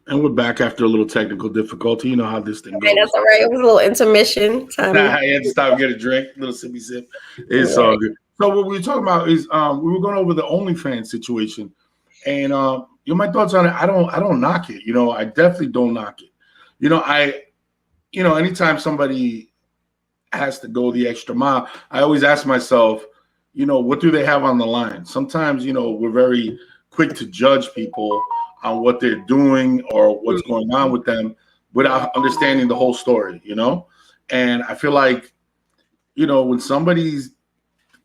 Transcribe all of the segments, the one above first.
And we're back after a little technical difficulty. You know how this thing Right, that's goes. all right. It was a little intermission time. I had to stop and get a drink, little sippy sip. It's all Right. good. So what we were talking about is we were going over the OnlyFans situation, and my thoughts on it. I don't knock it. I definitely don't knock it. Anytime somebody has to go the extra mile, I always ask myself, what do they have on the line? Sometimes, we're very quick to judge people on what they're doing or what's going on with them without understanding the whole story. And I feel like, when somebody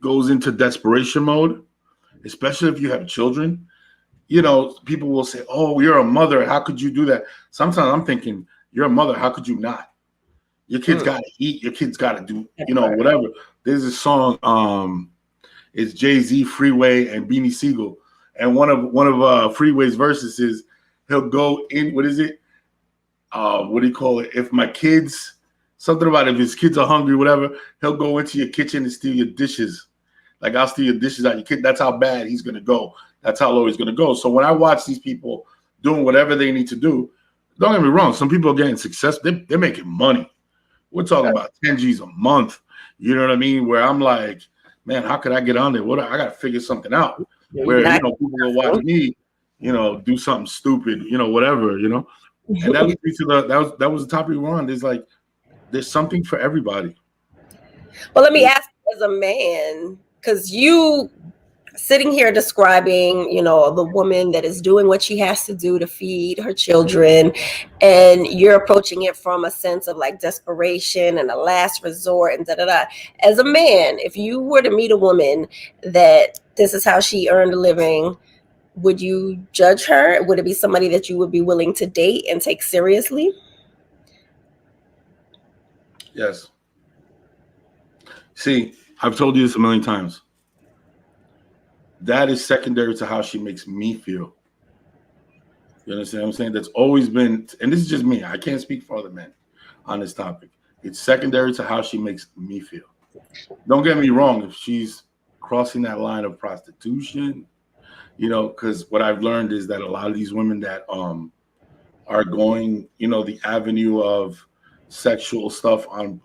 goes into desperation mode, especially if you have children, people will say, oh, you're a mother. How could you do that? Sometimes I'm thinking, you're a mother. How could you not? Your kids got to eat. Your kids got to do, whatever. There's a song, it's Jay-Z, Freeway, and Beanie Siegel. And one of Freeway's verses is, he'll go in, what is it? What do you call it? If my kids, something about if his kids are hungry, whatever, he'll go into your kitchen and steal your dishes. Like, I'll steal your dishes out your kid. That's how bad he's going to go. That's how low he's going to go. So when I watch these people doing whatever they need to do, don't get me wrong. Some people are getting success. They're making money. We're talking about 10 G's a month. You know what I mean? Where I'm like, man, how could I get on there? I got to figure something out. Where, people will watch me, do something stupid, whatever, And that leads me to that was the topic we were on. There's something for everybody. Well, let me ask you as a man, because you sitting here describing, the woman that is doing what she has to do to feed her children, and you're approaching it from a sense of like desperation and a last resort and da-da-da. As a man, if you were to meet a woman that this is how she earned a living, would you judge her? Would it be somebody that you would be willing to date and take seriously? Yes. See, I've told you this a million times. That is secondary to how she makes me feel. You understand what I'm saying? That's always been, and this is just me. I can't speak for other men on this topic. It's secondary to how she makes me feel. Don't get me wrong. If she's crossing that line of prostitution, because what I've learned is that a lot of these women that are going, the avenue of sexual stuff on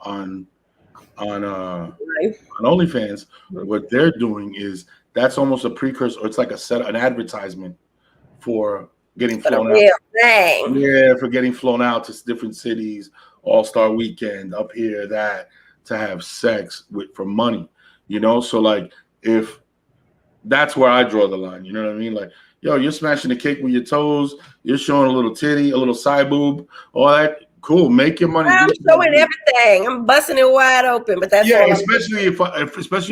OnlyFans, what they're doing is that's almost a precursor, or it's like an advertisement for getting flown out. Yeah, for getting flown out to different cities, All-Star Weekend, up here, that, to have sex for money, So like, if that's where I draw the line, you know what I mean? Like, yo, you're smashing the cake with your toes, you're showing a little titty, a little side boob, all that. Cool, make your money. I'm showing everything. I'm busting it wide open, but that's all. Especially if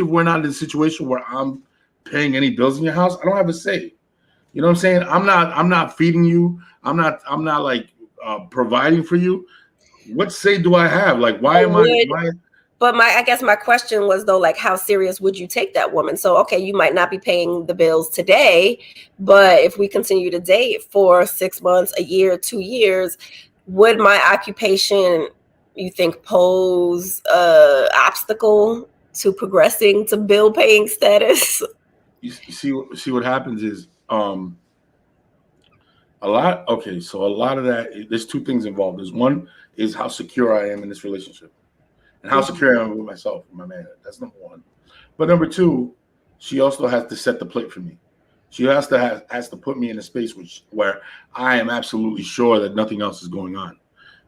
we're not in a situation where I'm paying any bills in your house, I don't have a say. You know what I'm saying? I'm not feeding you. I'm not like providing for you. What say do I have? Like, why am I? But I guess my question was though, like, how serious would you take that woman? So, okay, you might not be paying the bills today, but if we continue to date for 6 months, a year, 2 years, would my occupation, you think, pose obstacle to progressing to bill paying status? You see what happens is a lot of that, there's two things involved. There's one is how secure I am in this relationship and how secure I am with myself, with my man. That's number one. But number two, she also has to set the plate for me. She has to put me in a space where I am absolutely sure that nothing else is going on.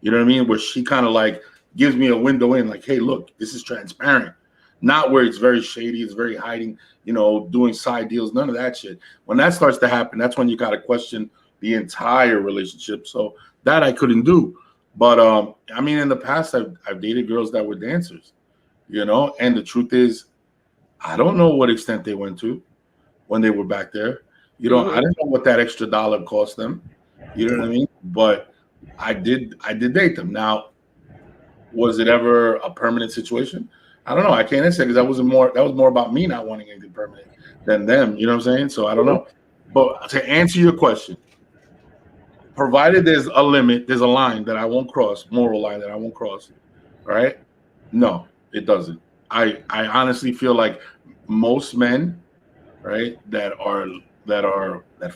You know what I mean? Where she kind of like gives me a window in, like, hey, look, this is transparent. Not where it's very shady, it's very hiding, doing side deals, none of that shit. When that starts to happen, that's when you got to question the entire relationship. So that I couldn't do. But I mean, in the past, I've dated girls that were dancers, and the truth is, I don't know what extent they went to when they were back there. I didn't know what that extra dollar cost them. You know what I mean? But I did date them. Now, was it ever a permanent situation? I don't know. I can't answer because that was more about me not wanting anything permanent than them. You know what I'm saying? So I don't know. But to answer your question, provided there's a limit, there's a line that I won't cross, moral line that I won't cross. Right? No, it doesn't. I honestly feel like most men, right, that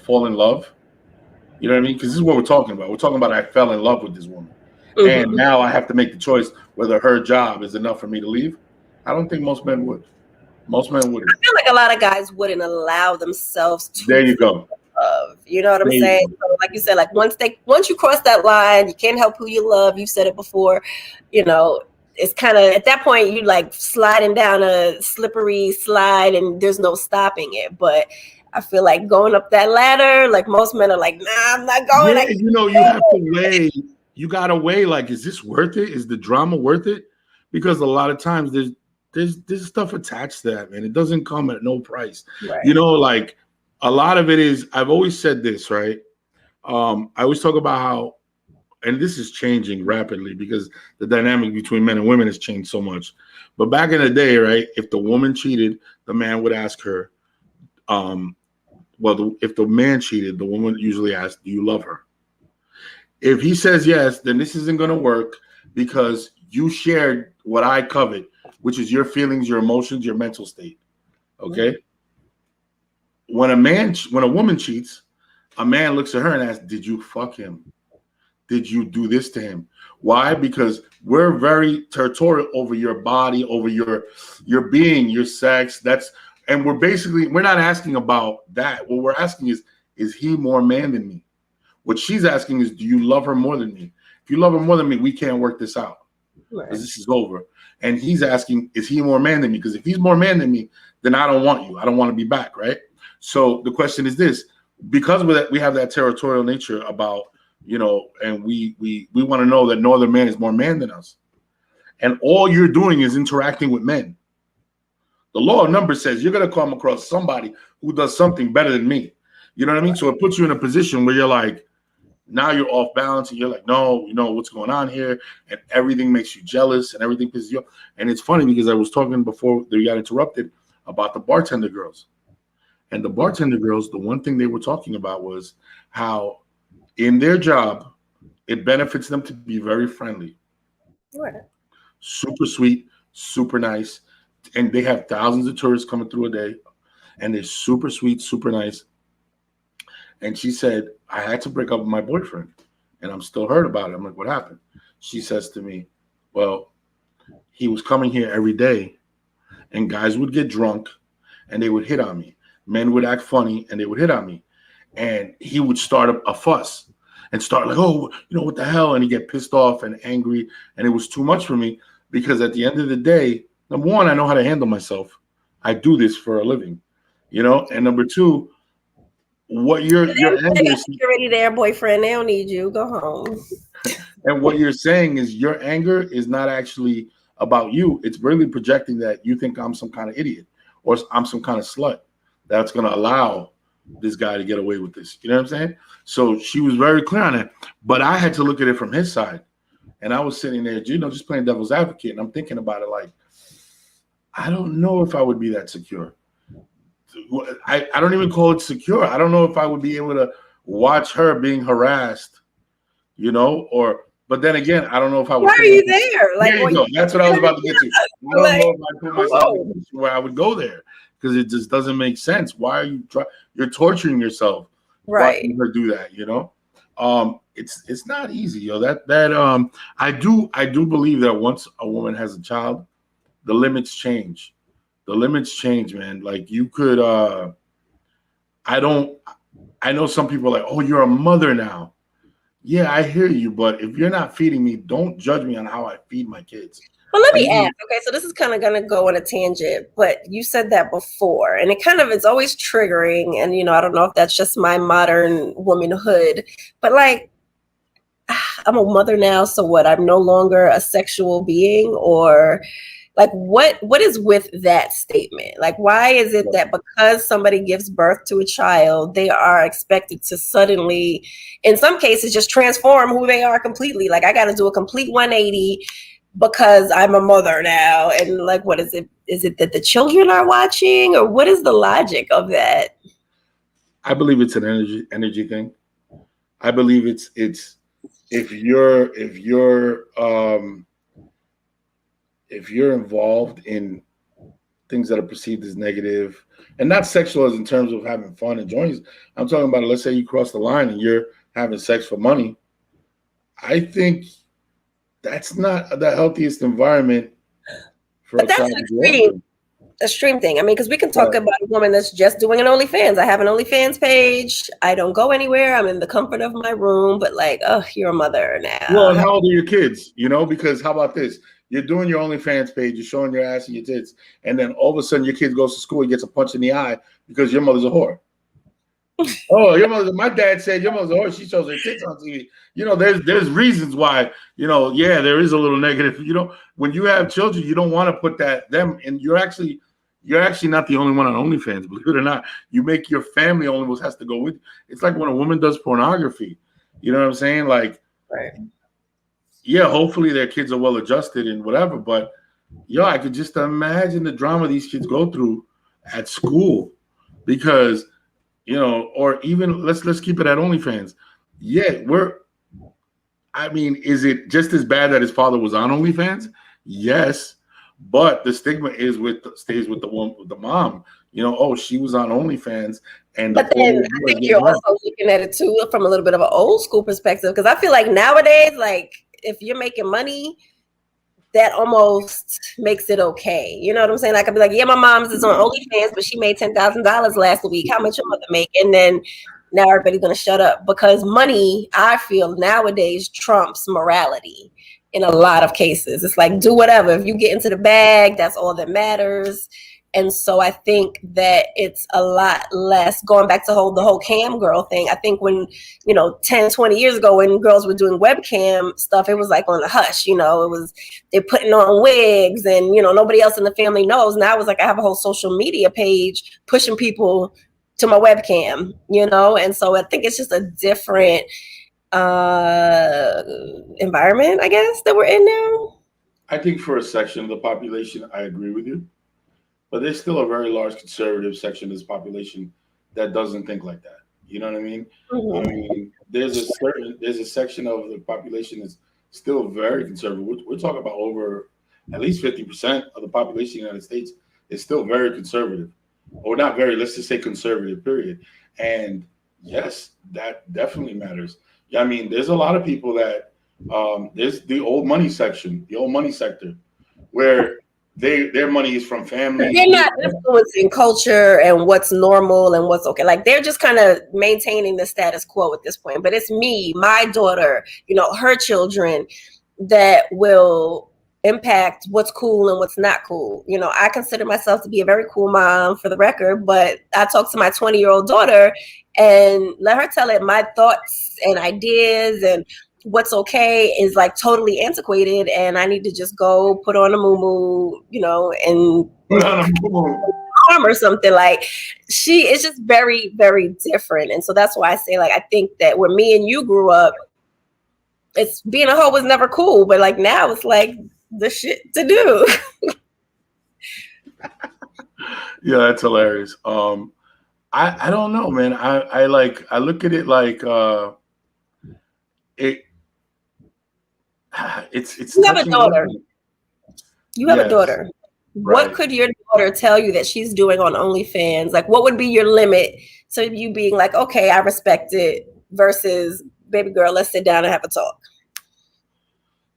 fall in love, You know what I mean? Because this is what we're talking about. We're talking about I fell in love with this woman. And Hmm. now I have to make the choice whether her job is enough for me to leave. I don't think most men would. Most men wouldn't. I feel like a lot of guys wouldn't allow themselves to There you go. love. You know what I'm There you saying? go. So like you said, like once you cross that line, you can't help who you love. You said it before, you know, it's kind of at that point you like sliding down a slippery slide and there's no stopping it. But I feel like going up that ladder, like most men are like, nah, I'm not going. Yeah, I you know, you have to weigh. You gotta weigh. Like, is this worth it? Is the drama worth it? Because a lot of times there's stuff attached to that, man. It doesn't come at no price. You right. know, like a lot of it is. I've always said this, right? I always talk about how, and this is changing rapidly because the dynamic between men and women has changed so much. But back in the day, right, if the woman cheated, the man would ask her, um, if the man cheated, the woman usually asks, "Do you love her?" If he says yes, then this isn't going to work because you shared what I covet, which is your feelings, your emotions, your mental state. Okay. When a woman cheats, a man looks at her and asks, "Did you fuck him? Did you do this to him?" Why? Because we're very territorial over your body, over your being, your sex. And we're not asking about that. What we're asking is he more man than me? What she's asking is, do you love her more than me? If you love her more than me, we can't work this out because Right. this is over. And he's asking, is he more man than me? Because if he's more man than me, then I don't want you. I don't want to be back, right? So the question is this: because we have that territorial nature about, and we want to know that no other man is more man than us, and all you're doing is interacting with men. The law of numbers says you're going to come across somebody who does something better than me. You know what I mean? So it puts you in a position where you're like, now you're off balance and you're like, no, what's going on here, and everything makes you jealous and everything pisses you off. And it's funny because I was talking before we got interrupted about the bartender girls. And the bartender girls, the one thing they were talking about was how in their job it benefits them to be very friendly, Right. super sweet, super nice, and they have thousands of tourists coming through a day, and they're super sweet, super nice. And she said, I had to break up with my boyfriend and I'm still hurt about it. I'm like, what happened? She says to me, well, he was coming here every day and guys would get drunk and they would hit on me. Men would act funny and they would hit on me. And he would start a fuss and start like, oh, what the hell? And he'd get pissed off and angry. And it was too much for me because at the end of the day, number one, I know how to handle myself. I do this for a living, and number two, what your They anger got is, security there, boyfriend. They don't need you. Go home. and what you're saying is your anger is not actually about you. It's really projecting that you think I'm some kind of idiot or I'm some kind of slut that's going to allow this guy to get away with this. You know what I'm saying? So she was very clear on it, but I had to look at it from his side, and I was sitting there, just playing devil's advocate, and I'm thinking about it like, I don't know if I would be that secure. I don't even call it secure. I don't know if I would be able to watch her being harassed, but then again, I don't know if I would Why are put you myself. there? There Like, you go. That's what I was about to get to. I don't like, know if I put myself in a whoa. position where I would go there because it just doesn't make sense. Why are you you're torturing yourself Right. watching her do that, It's not easy, I do believe that once a woman has a child, the limits change. The limits change, man. Like you could I don't I know some people are like, oh, you're a mother now. Yeah, I hear you, but if you're not feeding me, don't judge me on how I feed my kids. Well, let Are me you ask. Okay, so this is kind of going to go on a tangent, but you said that before, and it's always triggering. And I don't know if that's just my modern womanhood, but like, I'm a mother now, so what? I'm no longer a sexual being, or like what is with that statement? Like, why is it that because somebody gives birth to a child, they are expected to suddenly, in some cases, just transform who they are completely? Like, I got to do a complete 180 because I'm a mother now. And like, what is it? Is it that the children are watching, or what is the logic of that? I believe it's an energy thing. I believe it's if you're involved in things that are perceived as negative and not sexual as in terms of having fun, enjoying. I'm talking about, let's say you cross the line and you're having sex for money, I think that's not the healthiest environment for But a that's child an to grow up in. extreme thing. I mean, because we can talk Right. about a woman that's just doing an OnlyFans. I have an OnlyFans page. I don't go anywhere. I'm in the comfort of my room. But like, oh, you're a mother Well, now. and how old are your kids? You know, because how about this? You're doing your OnlyFans page, you're showing your ass and your tits, and then all of a sudden your kid goes to school and gets a punch in the eye because your mother's a whore. Oh, your mother. My dad said your mother's a whore. She shows her tits on TV. You know, there's reasons why. You know, yeah, there is a little negative. You know, when you have children, you don't want to put them, and you're actually not the only one on OnlyFans. Believe it or not, you make your family almost has to go with. It's like when a woman does pornography. You know what I'm saying? Like, Right. yeah, hopefully their kids are well adjusted and whatever. But yo, I could just imagine the drama these kids go through at school because or even let's keep it at OnlyFans. Yeah, I mean, is it just as bad that his father was on OnlyFans? Yes, but the stigma stays with the one with the mom. Oh, she was on OnlyFans, and the But poor then little I boy think is you're getting robbed. also looking at it too from a little bit of an old school perspective. Because I feel like nowadays, like if you're making money, that almost makes it okay. You know what I'm saying? I could be like, yeah, my mom's is on OnlyFans, but she made $10,000 last week. How much your mother make? And then now everybody's gonna shut up because money, I feel nowadays trumps morality in a lot of cases. It's like do whatever. If you get into the bag, that's all that matters. And so I think that it's a lot less going back to the whole cam girl thing. I think when 10, 20 years ago when girls were doing webcam stuff, it was like on the hush, it was they're putting on wigs and nobody else in the family knows. Now it's like I have a whole social media page pushing people to my webcam, and so I think it's just a different environment, I guess, that we're in now. I think for a section of the population, I agree with you, but there's still a very large conservative section of this population that doesn't think like that. You know what I mean? Mm-hmm. I mean, there's a section of the population that's still very conservative. We're talking about over at least 50% of the population of the United States is still very conservative, or not very. Let's just say conservative. Period. And yes, that definitely matters. Yeah, I mean, there's a lot of people that there's the old money section, the old money sector, where their money is from They're family. not influencing culture and what's normal and what's okay. Like they're just kind of maintaining the status quo at this point. But it's me, my daughter, her children that will impact what's cool and what's not cool. I consider myself to be a very cool mom for the record, but I talk to my 20-year-old daughter and let her tell it my thoughts and ideas and what's okay is like totally antiquated and I need to just go put on a muumuu, and arm or something. Like she is just very, very different. And so that's why I say, like, I think that when me and you grew up, it's being a hoe was never cool, but like now it's like the shit to do. Yeah, that's hilarious. I don't know, man. I look at it like it's You have a daughter. You have a daughter. What could your daughter tell you that she's doing on OnlyFans? Like, what would be your limit to you being like, okay, I respect it, versus, baby girl, let's sit down and have a talk?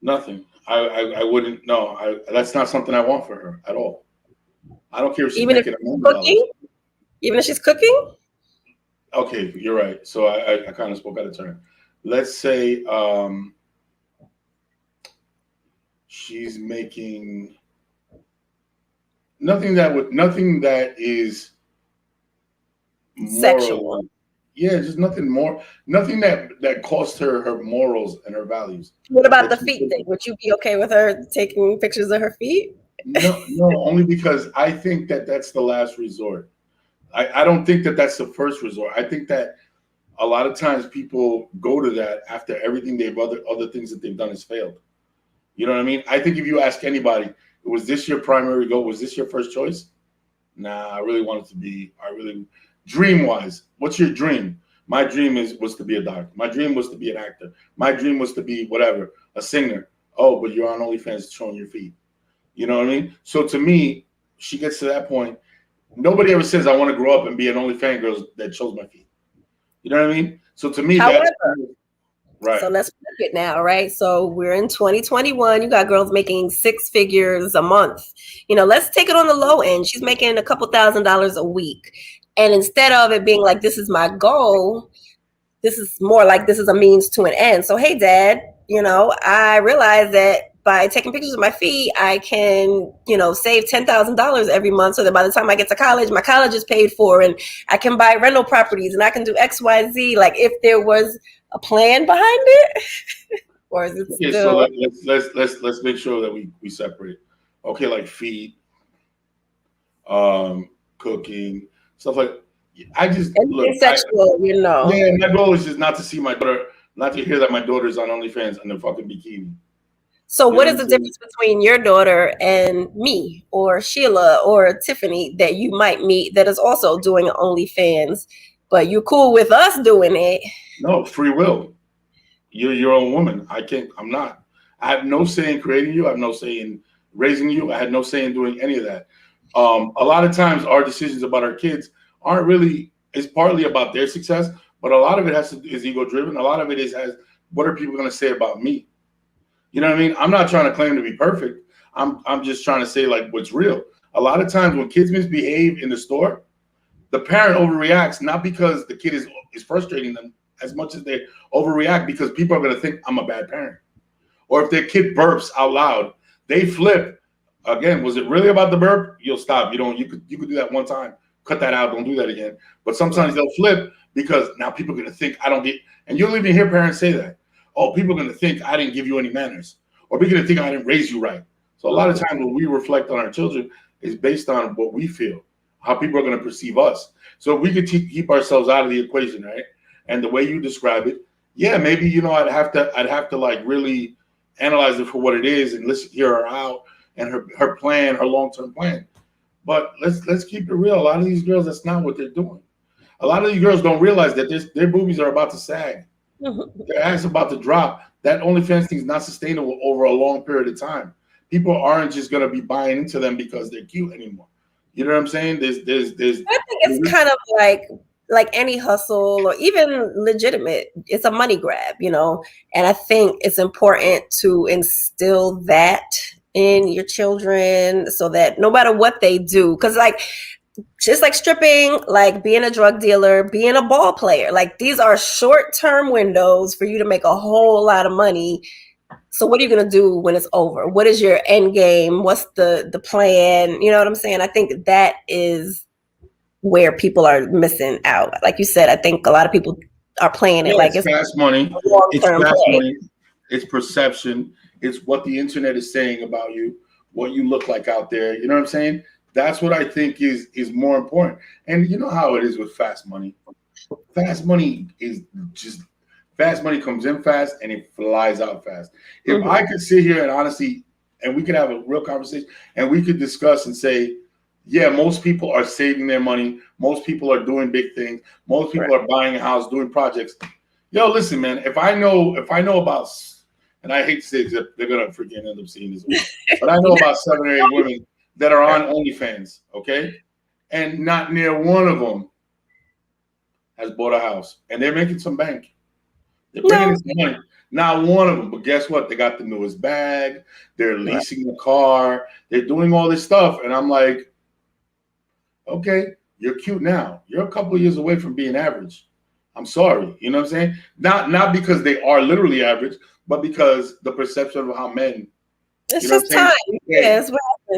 Nothing. I wouldn't. No, that's not something I want for her at all. I don't care if she's making $1 million. Even if she's cooking? Okay, you're right. So I kind of spoke out of turn. Let's say she's making nothing that is sexual. Yeah, just nothing that costs her morals and her values. What about the feet thing? Would you be okay with her taking pictures of her feet? No, only because I think that that's the last resort. I don't think that that's the first resort. I think that a lot of times people go to that after everything other things that they've done has failed. You know what I mean? I think if you ask anybody, was this your primary goal? Was this your first choice? Nah, I really wanted to be. Dream wise, what's your dream? My dream was to be a doctor. My dream was to be an actor. My dream was to be whatever, a singer. Oh, but you're on OnlyFans showing your feet. You know what I mean? So to me, she gets to that point. Nobody ever says I want to grow up and be an OnlyFans girl that shows my feet. You know what I mean? So to me, However, that's right. so let's flip it now, right? So we're in 2021. You got girls making six figures a month. Let's take it on the low end. She's making a couple $1,000s a week. And instead of it being like, this is my goal, this is more like this is a means to an end. So, hey, Dad, I realize that by taking pictures of my feet, I can, save $10,000 every month so that by the time I get to college, my college is paid for and I can buy rental properties and I can do X, Y, Z. Like if there was a plan behind it, or is it Okay, so still? let's make sure that we separate. Okay, like feed, cooking, stuff like. I just look. Anything sexual, Yeah, my goal is just not to see my daughter, not to hear that my daughter's on OnlyFans in a fucking bikini. So You what know is what the I'm saying? difference between your daughter and me or Sheila or Tiffany that you might meet that is also doing OnlyFans, but you're cool with us doing it? No, free will. You're your own woman. I can't. I'm not. I have no say in creating you. I have no say in raising you. I had no say in doing any of that. A lot of times, our decisions about our kids aren't really. It's partly about their success, but a lot of it is ego driven. A lot of it has what are people going to say about me? You know what I mean? I'm not trying to claim to be perfect. I'm just trying to say like what's real. A lot of times when kids misbehave in the store, the parent overreacts not because the kid is frustrating them as much as they overreact because people are going to think I'm a bad parent. Or if their kid burps out loud, they flip. Again, was it really about the burp? You'll stop. You could do that one time. Cut that out. Don't do that again. But sometimes they'll flip because now people are going to think I don't get. And you'll even hear parents say that. Oh, people are going to think I didn't give you any manners, or people are going to think I didn't raise you right. So a lot of times when we reflect on our children is based on what we feel, how people are going to perceive us. So if we could keep ourselves out of the equation, right? And the way you describe it, yeah, maybe I'd have to like really analyze it for what it is and listen, hear her out and her plan, her long term plan. But let's keep it real. A lot of these girls, that's not what they're doing. A lot of these girls don't realize that their boobies are about to sag. Their ass about to drop. That OnlyFans thing is not sustainable over a long period of time. People aren't just gonna be buying into them because they're cute anymore. You know what I'm saying? There's I think it's kind of like any hustle or even legitimate. It's a money grab, and I think it's important to instill that in your children so that no matter what they do, because like just like stripping, like being a drug dealer, being a ball player, like these are short-term windows for you to make a whole lot of money. So what are you going to do when it's over? What is your end game? What's the plan? You know what I'm saying? I think that is where people are missing out. Like you said, I think a lot of people are playing it like it's it's fast money. a It's long-term fast play. money. It's perception. It's what the internet is saying about you, what you look like out there. You know what I'm saying? That's what I think is more important. And you know how it is with fast money. Fast money is just fast money comes in fast and it flies out fast. If I could sit here and honestly, and we could have a real conversation and we could discuss and say, yeah, most people are saving their money. Most people are doing big things. Most people are buying a house, doing projects. Yo, listen, man, if I know about, and I hate to say it, they're gonna freaking end up seeing this, but I know about 7 or 8 women that are on OnlyFans, okay? And not near one of them has bought a house. And they're making some bank. They're bringing in some money. Not one of them. But guess what? They got the newest bag. They're leasing the car. They're doing all this stuff. And I'm like, okay, you're cute now. You're a couple of years away from being average. I'm sorry. You know what I'm saying? Not because they are literally average, but because the perception of how men, It's just time. Yes,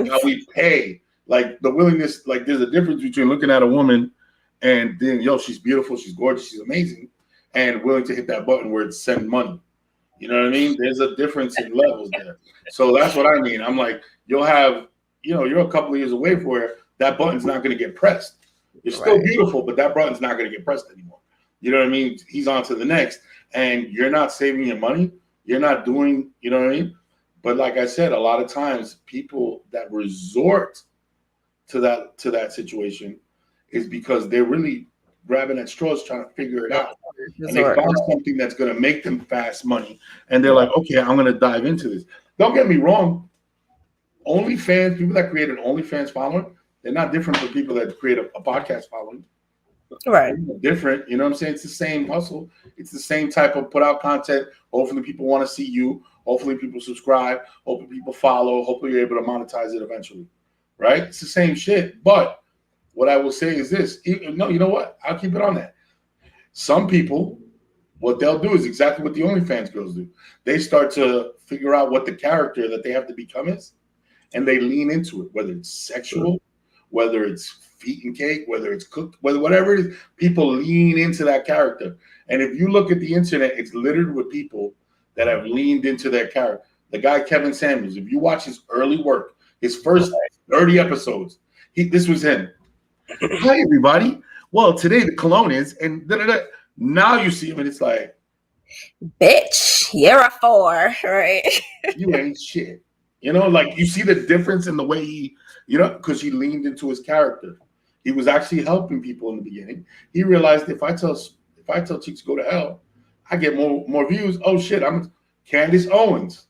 how we pay. Like the willingness, like there's a difference between looking at a woman and then, yo, she's beautiful, she's gorgeous, she's amazing, and willing to hit that button where it's send money. You know what I mean? There's a difference in levels there. So that's what I mean. I'm like, you'll have, you're a couple of years away from where that button's not going to get pressed. You're still beautiful, but that button's not going to get pressed anymore. You know what I mean? He's on to the next, and you're not saving your money. You're not doing, you know what I mean? But like I said, a lot of times people that resort to that situation is because they're really grabbing at straws trying to figure it out. And they found something that's going to make them fast money. And they're like, okay, I'm going to dive into this. Don't get me wrong. OnlyFans, people that create an OnlyFans following, they're not different from people that create a podcast following. Right. Different, you know what I'm saying? It's the same hustle. It's the same type of put out content. Hopefully people want to see you. Hopefully people subscribe. Hopefully people follow. Hopefully you're able to monetize it eventually. Right? It's the same shit. But what I will say is this. No, you know what? I'll keep it on that. Some people, what they'll do is exactly what the OnlyFans girls do. They start to figure out what the character that they have to become is, and they lean into it, whether it's sexual, whether it's feet and cake, whether it's cooked, whatever it is, people lean into that character. And if you look at the internet, it's littered with people that have leaned into their character. The guy Kevin Samuels, if you watch his early work, his first 30 episodes, this was him. Hi everybody. Well, today the cologne is, and da-da-da. Now you see him and it's like, bitch, you're a 4, right? You ain't shit. You know, like you see the difference in the way he, because he leaned into his character. He was actually helping people in the beginning. He realized if I tell chicks to go to hell, I get more views. Oh shit, I'm Candace Owens.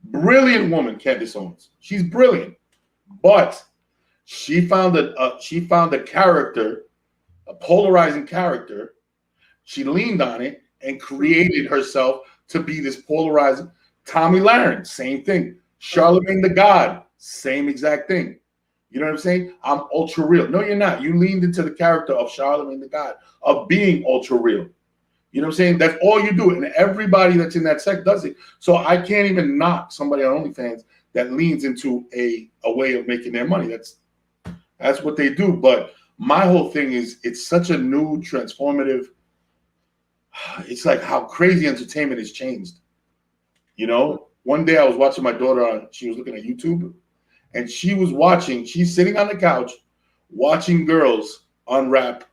Brilliant woman, Candace Owens. She's brilliant. But she found a character, a polarizing character. She leaned on it and created herself to be this polarizing. Tommy Lahren, same thing. Charlemagne the God, same exact thing. You know what I'm saying? I'm ultra real. No, you're not. You leaned into the character of Charlemagne the God, of being ultra real. You know what I'm saying? That's all you do. And everybody that's in that sect does it. So I can't even knock somebody on OnlyFans that leans into a way of making their money. That's what they do. But my whole thing is it's such a new transformative. It's like how crazy entertainment has changed. You know, one day I was watching my daughter she was looking at YouTube and she's sitting on the couch watching girls unwrap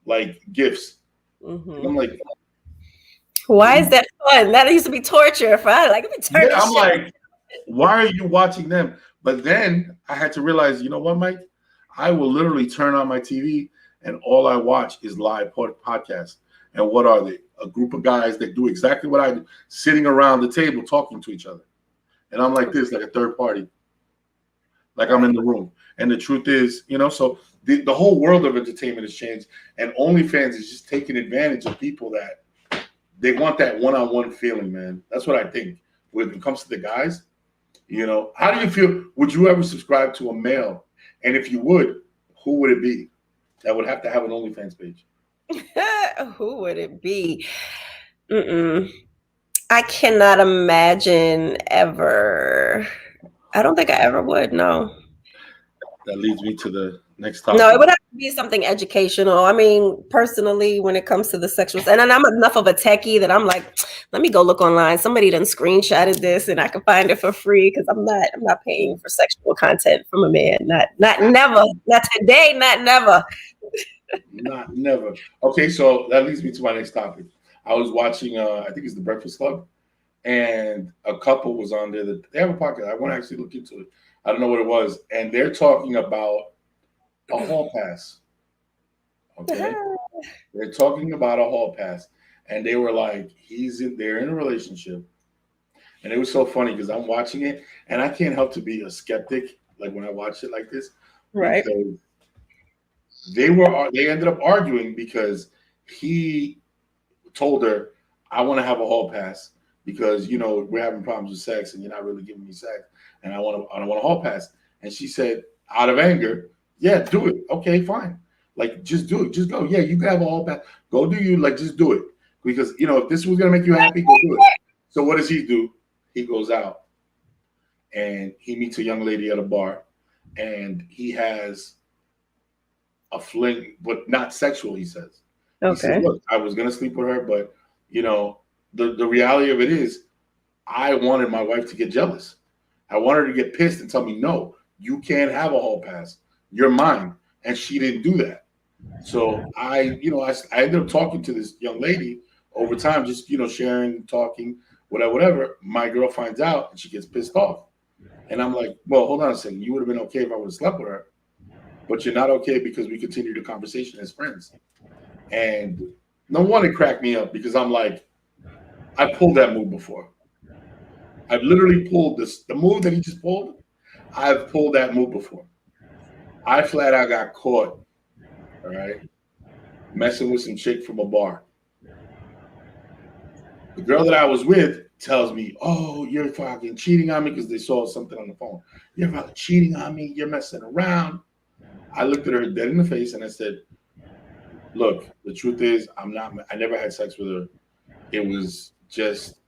like gifts. Mm-hmm. I'm like, why is that fun? That used to be torture. If I like, I'm like, why are you watching them? But then I had to realize, you know what, Mike? I will literally turn on my TV and all I watch is live podcasts. And what are they? A group of guys that do exactly what I do, sitting around the table talking to each other. And I'm like this, like a third party. Like I'm in the room. And the truth is, so the whole world of entertainment has changed. And OnlyFans is just taking advantage of people that they want that one-on-one feeling, man. That's what I think when it comes to the guys. How do you feel? Would you ever subscribe to a male? And if you would, who would it be that would have to have an OnlyFans page? Who would it be? I cannot imagine ever. I don't think I ever would. No. That leads me to the next topic. No, it would have to be something educational. I mean, personally, when it comes to the sexual, and I'm enough of a techie that I'm like, let me go look online. Somebody done screenshotted this, and I can find it for free because I'm not paying for sexual content from a man. Not never. Not today. Not never. Not never. Okay, so that leads me to my next topic. I was watching, I think it's The Breakfast Club, and a couple was on there that they have a podcast. I want to actually look into it. I don't know what it was, and they're talking about a hall pass. Okay, they're talking about a hall pass, and they were like, they're in a relationship, and it was so funny because I'm watching it, and I can't help to be a skeptic, like when I watch it like this, right? Because they ended up arguing because he told her, I want to have a hall pass because we're having problems with sex and you're not really giving me sex and I want a hall pass. And she said, out of anger, yeah, do it. Okay, fine. Like just do it. Just go. Yeah, you can have a hall pass. Go do you, like just do it. Because if this was gonna make you happy, go do it. So what does he do? He goes out and he meets a young lady at a bar and he has a fling, but not sexual, he says. Okay. He says, look, I was going to sleep with her, but, the reality of it is I wanted my wife to get jealous. I wanted her to get pissed and tell me, no, you can't have a hall pass. You're mine. And she didn't do that. So I ended up talking to this young lady over time, just, sharing, talking, whatever. My girl finds out and she gets pissed off. And I'm like, well, hold on a second. You would have been okay if I would have slept with her. But you're not okay because we continued the conversation as friends. And no wonder it cracked me up because I'm like, I pulled that move before. I've literally pulled the move that he just pulled. I've pulled that move before. I flat out got caught. All right. messing with some chick from a bar. The girl that I was with tells me, "Oh, you're fucking cheating on me," because they saw something on the phone. "You're fucking cheating on me. You're messing around." I looked at her dead in the face and I said, "Look, the truth is, I'm not. I never had sex with her. It was just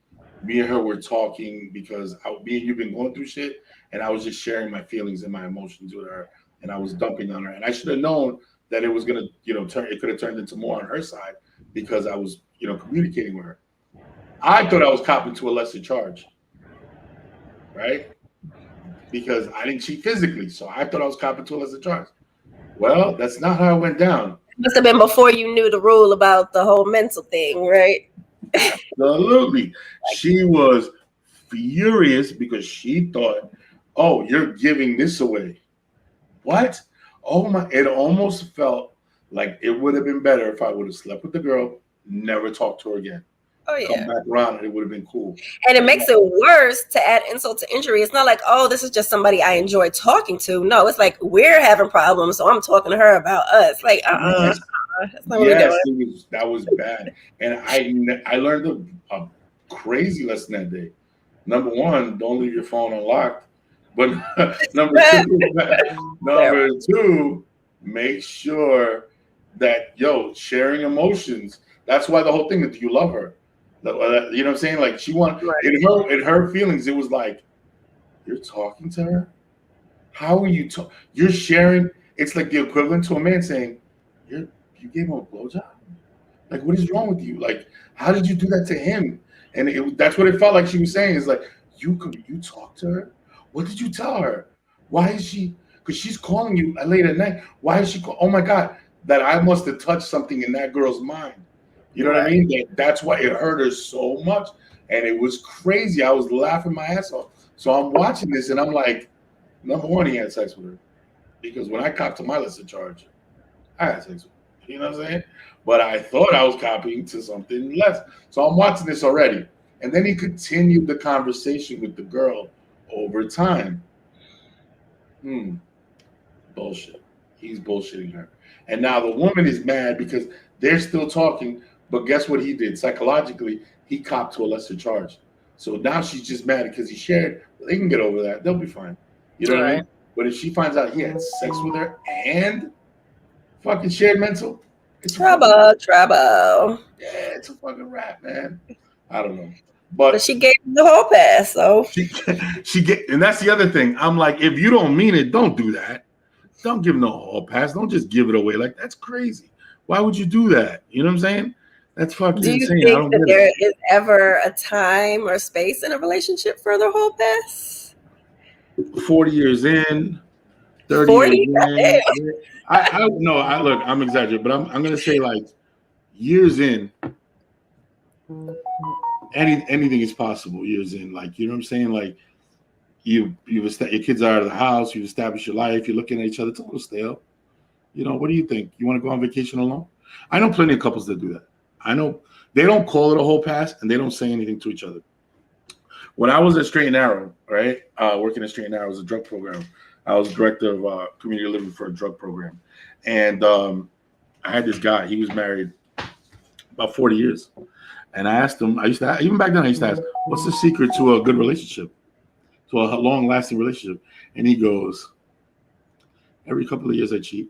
me and her were talking because me and you've been going through shit, and I was just sharing my feelings and my emotions with her, and I was dumping on her, and I should have known that it was gonna, it could have turned into more on her side because I was, communicating with her. I thought I was copping to a lesser charge, right? Because I didn't cheat physically, so I thought I was copping to a lesser charge. Well, that's not how it went down. Must have been before you knew the rule about the whole mental thing, right? Absolutely. She was furious because she thought, "Oh, you're giving this away." What? Oh my, it almost felt like it would have been better if I would have slept with the girl, never talked to her again. Oh Come yeah. back around and it would have been cool. And it makes it worse to add insult to injury. It's not like, oh, this is just somebody I enjoy talking to. No, it's like we're having problems, so I'm talking to her about us. Like, Yes, that's not what we're doing. that was bad. And I learned a crazy lesson that day. Number one, don't leave your phone unlocked. But number two, make sure that sharing emotions. That's why the whole thing is, do you love her? You know what I'm saying? Like she want Right. in her feelings, it was like, you're talking to her. How are you? You're sharing. It's like the equivalent to a man saying, you gave him a blowjob. Like, what is wrong with you? Like, how did you do that to him? And that's what it felt like she was saying. Is like, you talk to her. What did you tell her? Why is she? Because she's calling you late at night. Why is she? Oh my God, that I must have touched something in that girl's mind. You know what I mean? That's why it hurt her so much, and it was crazy. I was laughing my ass off. So I'm watching this, and I'm like, number one, he had sex with her, because when I copped to my lesser charge, I had sex with her. You know what I'm saying? But I thought I was copying to something less. So I'm watching this already, and then he continued the conversation with the girl over time. Bullshit. He's bullshitting her, and now the woman is mad because they're still talking. But guess what he did? Psychologically, he copped to a lesser charge. So now she's just mad because he shared. They can get over that. They'll be fine. You know what I mean? But if she finds out he had sex with her and fucking shared mental, it's trouble. Yeah, it's a fucking rap, man. I don't know. But she gave him the whole pass, so and that's the other thing. I'm like, if you don't mean it, don't do that. Don't give no hall pass. Don't just give it away. Like, that's crazy. Why would you do that? You know what I'm saying? That's fucking insane. Do you think that there is ever a time or space in a relationship for the hall pass? 40 years in, 30 years in. I look, I'm exaggerating, but I'm gonna say like years in. Anything is possible years in. Like, you know what I'm saying? Like, your kids are out of the house, you've established your life, you're looking at each other. It's a little stale. What do you think? You want to go on vacation alone? I know plenty of couples that do that. I know they don't call it a whole pass and they don't say anything to each other. When I was at Straight and Narrow, right, working at Straight and Narrow was a drug program. I was director of community living for a drug program. And I had this guy, he was married about 40 years. And I asked him, even back then I used to ask, what's the secret to a good relationship? To a long-lasting relationship? And he goes, every couple of years I cheat.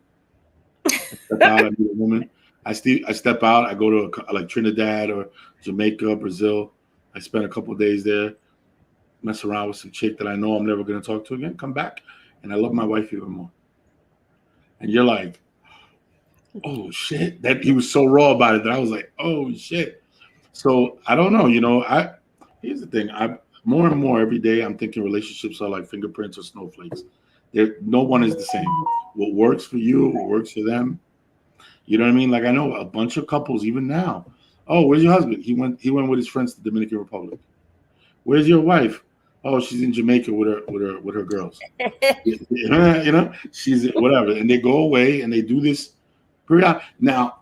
I step out, I meet a woman. I step out, I go to like Trinidad or Jamaica, Brazil. I spend a couple of days there, mess around with some chick that I know I'm never going to talk to again, come back, and I love my wife even more. And you're like, oh shit. That he was so raw about it that I was like, oh shit. So I don't know, here's the thing. More and more every day I'm thinking relationships are like fingerprints or snowflakes. No one is the same. What works for you, what works for them. You know what I mean? Like, I know a bunch of couples even now. Oh, where's your husband? He went with his friends to the Dominican Republic. Where's your wife? Oh, she's in Jamaica with her girls. She's whatever, and they go away and they do this period. Now,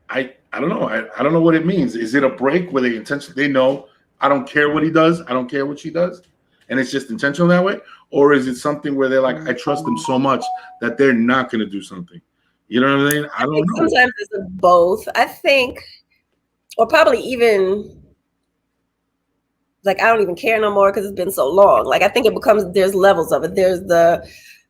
I don't know. I don't know what it means. Is it a break where they know I don't care what he does, I don't care what she does, and it's just intentional that way? Or is it something where they're like, I trust them so much that they're not going to do something? You know what I mean? I I don't think know. sometimes it's both. I think, or probably even like I don't even care no more because it's been so long. Like I think it becomes there's levels of it. There's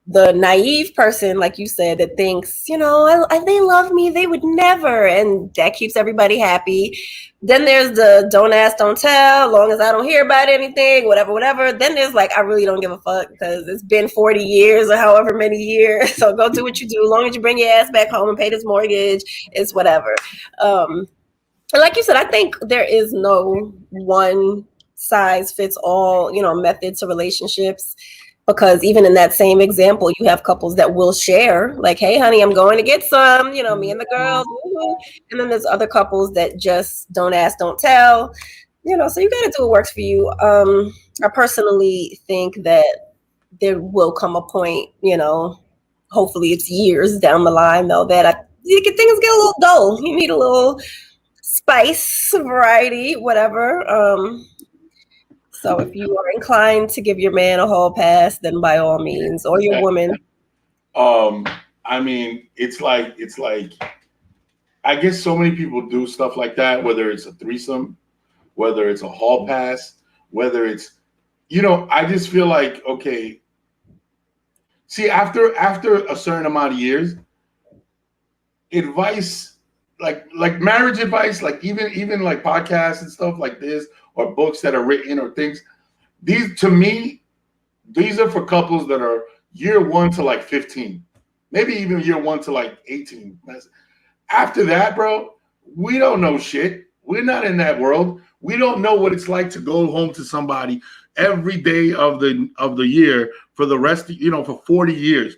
the naive person, like you said, that thinks, they love me, they would never, and that keeps everybody happy. Then there's the don't ask, don't tell, long as I don't hear about anything, whatever, whatever. Then there's like, I really don't give a fuck because it's been 40 years or however many years. So go do what you do. As long as you bring your ass back home and pay this mortgage, it's whatever. And like you said, I think there is no one size fits all, method to relationships. Because even in that same example, you have couples that will share, like, hey, honey, I'm going to get some, me and the girls. Woo-hoo. And then there's other couples that just don't ask, don't tell, so you got to do what works for you. I personally think that there will come a point, hopefully it's years down the line, though, that things get a little dull. You need a little spice, variety, whatever. So if you are inclined to give your man a hall pass, then by all means, or your woman. I mean, it's like I guess so many people do stuff like that, whether it's a threesome, whether it's a hall pass, whether it's I just feel like, okay, see, after a certain amount of years, advice like marriage advice, like even like podcasts and stuff like this, or books that are written or things, these to me, these are for couples that are year 1 to like 15, maybe even year 1 to like 18. After that, bro, we don't know shit. We're not in that world. We don't know what it's like to go home to somebody every day of the year for the rest of, for 40 years.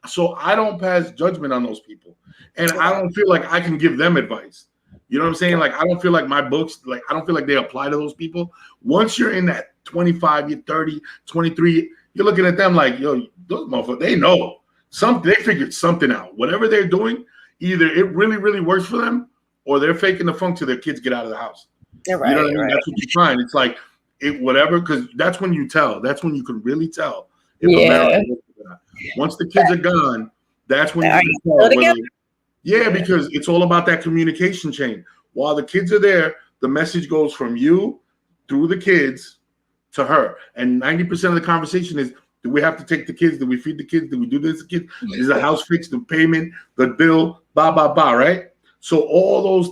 So I don't pass judgment on those people. And I don't feel like I can give them advice. You know what I'm saying? Like, I don't feel like my books, like, I don't feel like they apply to those people. Once you're in that 25, you're 30, 23, you're looking at them like, yo, those motherfuckers, they know. They figured something out. Whatever they're doing, either it really, really works for them, or they're faking the funk till their kids get out of the house. Right, you know what I mean? Right. That's what you find. It's like whatever, because that's when you tell. That's when you can really tell if Yeah. a marriage works or not. Once the kids are gone, that's when you can tell whether. Yeah, because it's all about that communication chain. While the kids are there, the message goes from you through the kids to her, and 90% of the conversation is: do we have to take the kids? Do we feed the kids? Do we do this? Kids? Is the house fixed? The payment, the bill, blah blah blah. Right. So all those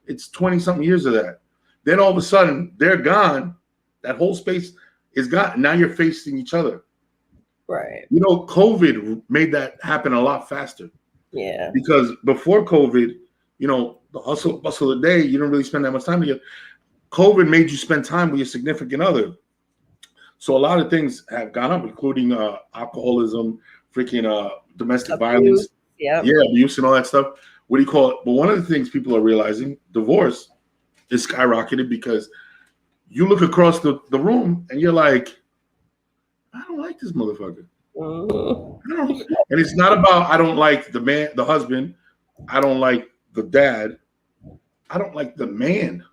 it's 20-something years of that. Then all of a sudden they're gone. That whole space is gone. Now you're facing each other. Right. COVID made that happen a lot faster. Yeah. Because before COVID, the hustle bustle of the day, you don't really spend that much time together. COVID made you spend time with your significant other. So a lot of things have gone up, including alcoholism, freaking domestic violence, abuse and all that stuff. What do you call it? But one of the things people are realizing, divorce is skyrocketed because you look across the room and you're like, I don't like this motherfucker. And it's not about I don't like the man, the husband. I don't like the dad. I don't like the man.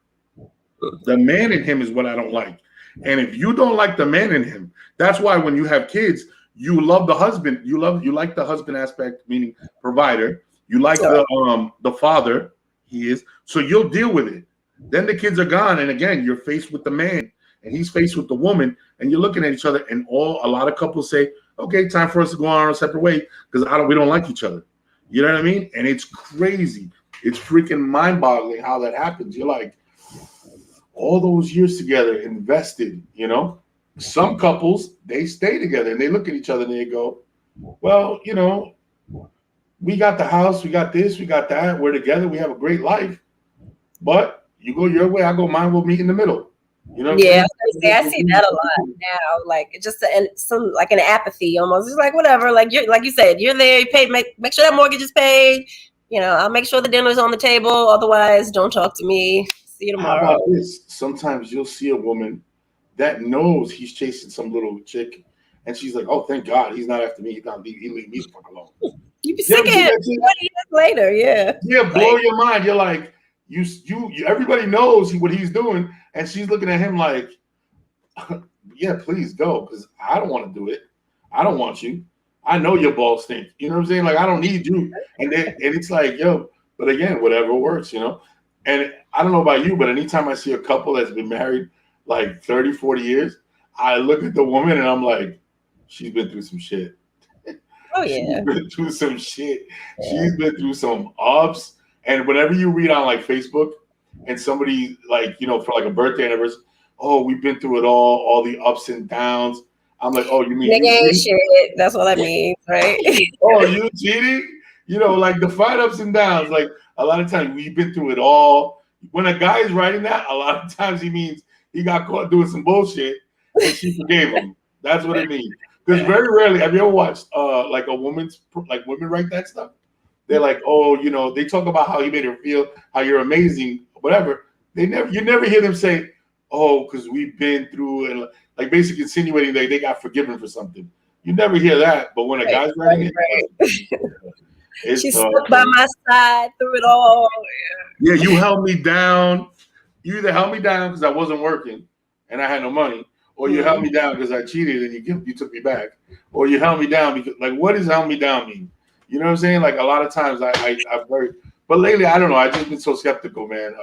The man in him is what I don't like. And if you don't like the man in him, that's why when you have kids, you love the husband. You like the husband aspect, meaning provider. You like the father he is. So you'll deal with it. Then the kids are gone, and again, you're faced with the man, and he's faced with the woman, and you're looking at each other. And a lot of couples say, "Okay, time for us to go on our separate way because we don't like each other." You know what I mean? And it's crazy. It's freaking mind-boggling how that happens. You're like, all those years together, invested. Some couples, they stay together and they look at each other and they go, "Well, we got the house, we got this, we got that. We're together. We have a great life. But you go your way, I go mine. We'll meet in the middle." Yeah, I see that a lot now. Like just some like an apathy almost. It's like whatever. Like you said, you're there. You pay. Make sure that mortgage is paid. I'll make sure the dinner's on the table. Otherwise, don't talk to me. See you tomorrow. How about this? Sometimes you'll see a woman that knows he's chasing some little chick, and she's like, "Oh, thank God, he's not after me. He leave me the fuck alone." You be sick of him 20 years later. Yeah. Yeah, blow your mind. You're like, you everybody knows what he's doing, and she's looking at him like, "Yeah, please go, because I don't want to do it. I don't want you. I know your balls stink. You know what I'm saying? Like, I don't need you. And it's like, yo, but again, whatever works, you know? And I don't know about you, but anytime I see a couple that's been married like 30, 40 years, I look at the woman and I'm like, she's been through some shit. Oh She's yeah. been through some shit. Yeah. She's been through some ups. And whenever you read on like Facebook and somebody like, you know, for like a birthday anniversary, oh, we've been through it all the ups and downs. I'm like, oh, you mean Nigga you ain't cheating? shit. That's what that means, right? Oh, you cheating? You know, like the fight ups and downs. Like a lot of times we've been through it all. When a guy is writing that, a lot of times he means he got caught doing some bullshit and she forgave him. That's what it means. Because very rarely, have you ever watched like a woman's like women write that stuff? They're like, oh, you know, they talk about how he made her feel, how you're amazing, whatever. You never hear them say, oh, because we've been through, and like basically insinuating that they got forgiven for something. You never hear that, but when a guy's writing it, it's She stuck by my side through it all. yeah, you held me down. You either held me down because I wasn't working and I had no money, or you held me down because I cheated and you took me back, or you held me down because like what does held me down mean? You know what I'm saying? Like a lot of times I've heard, but lately I don't know. I've just been so skeptical, man,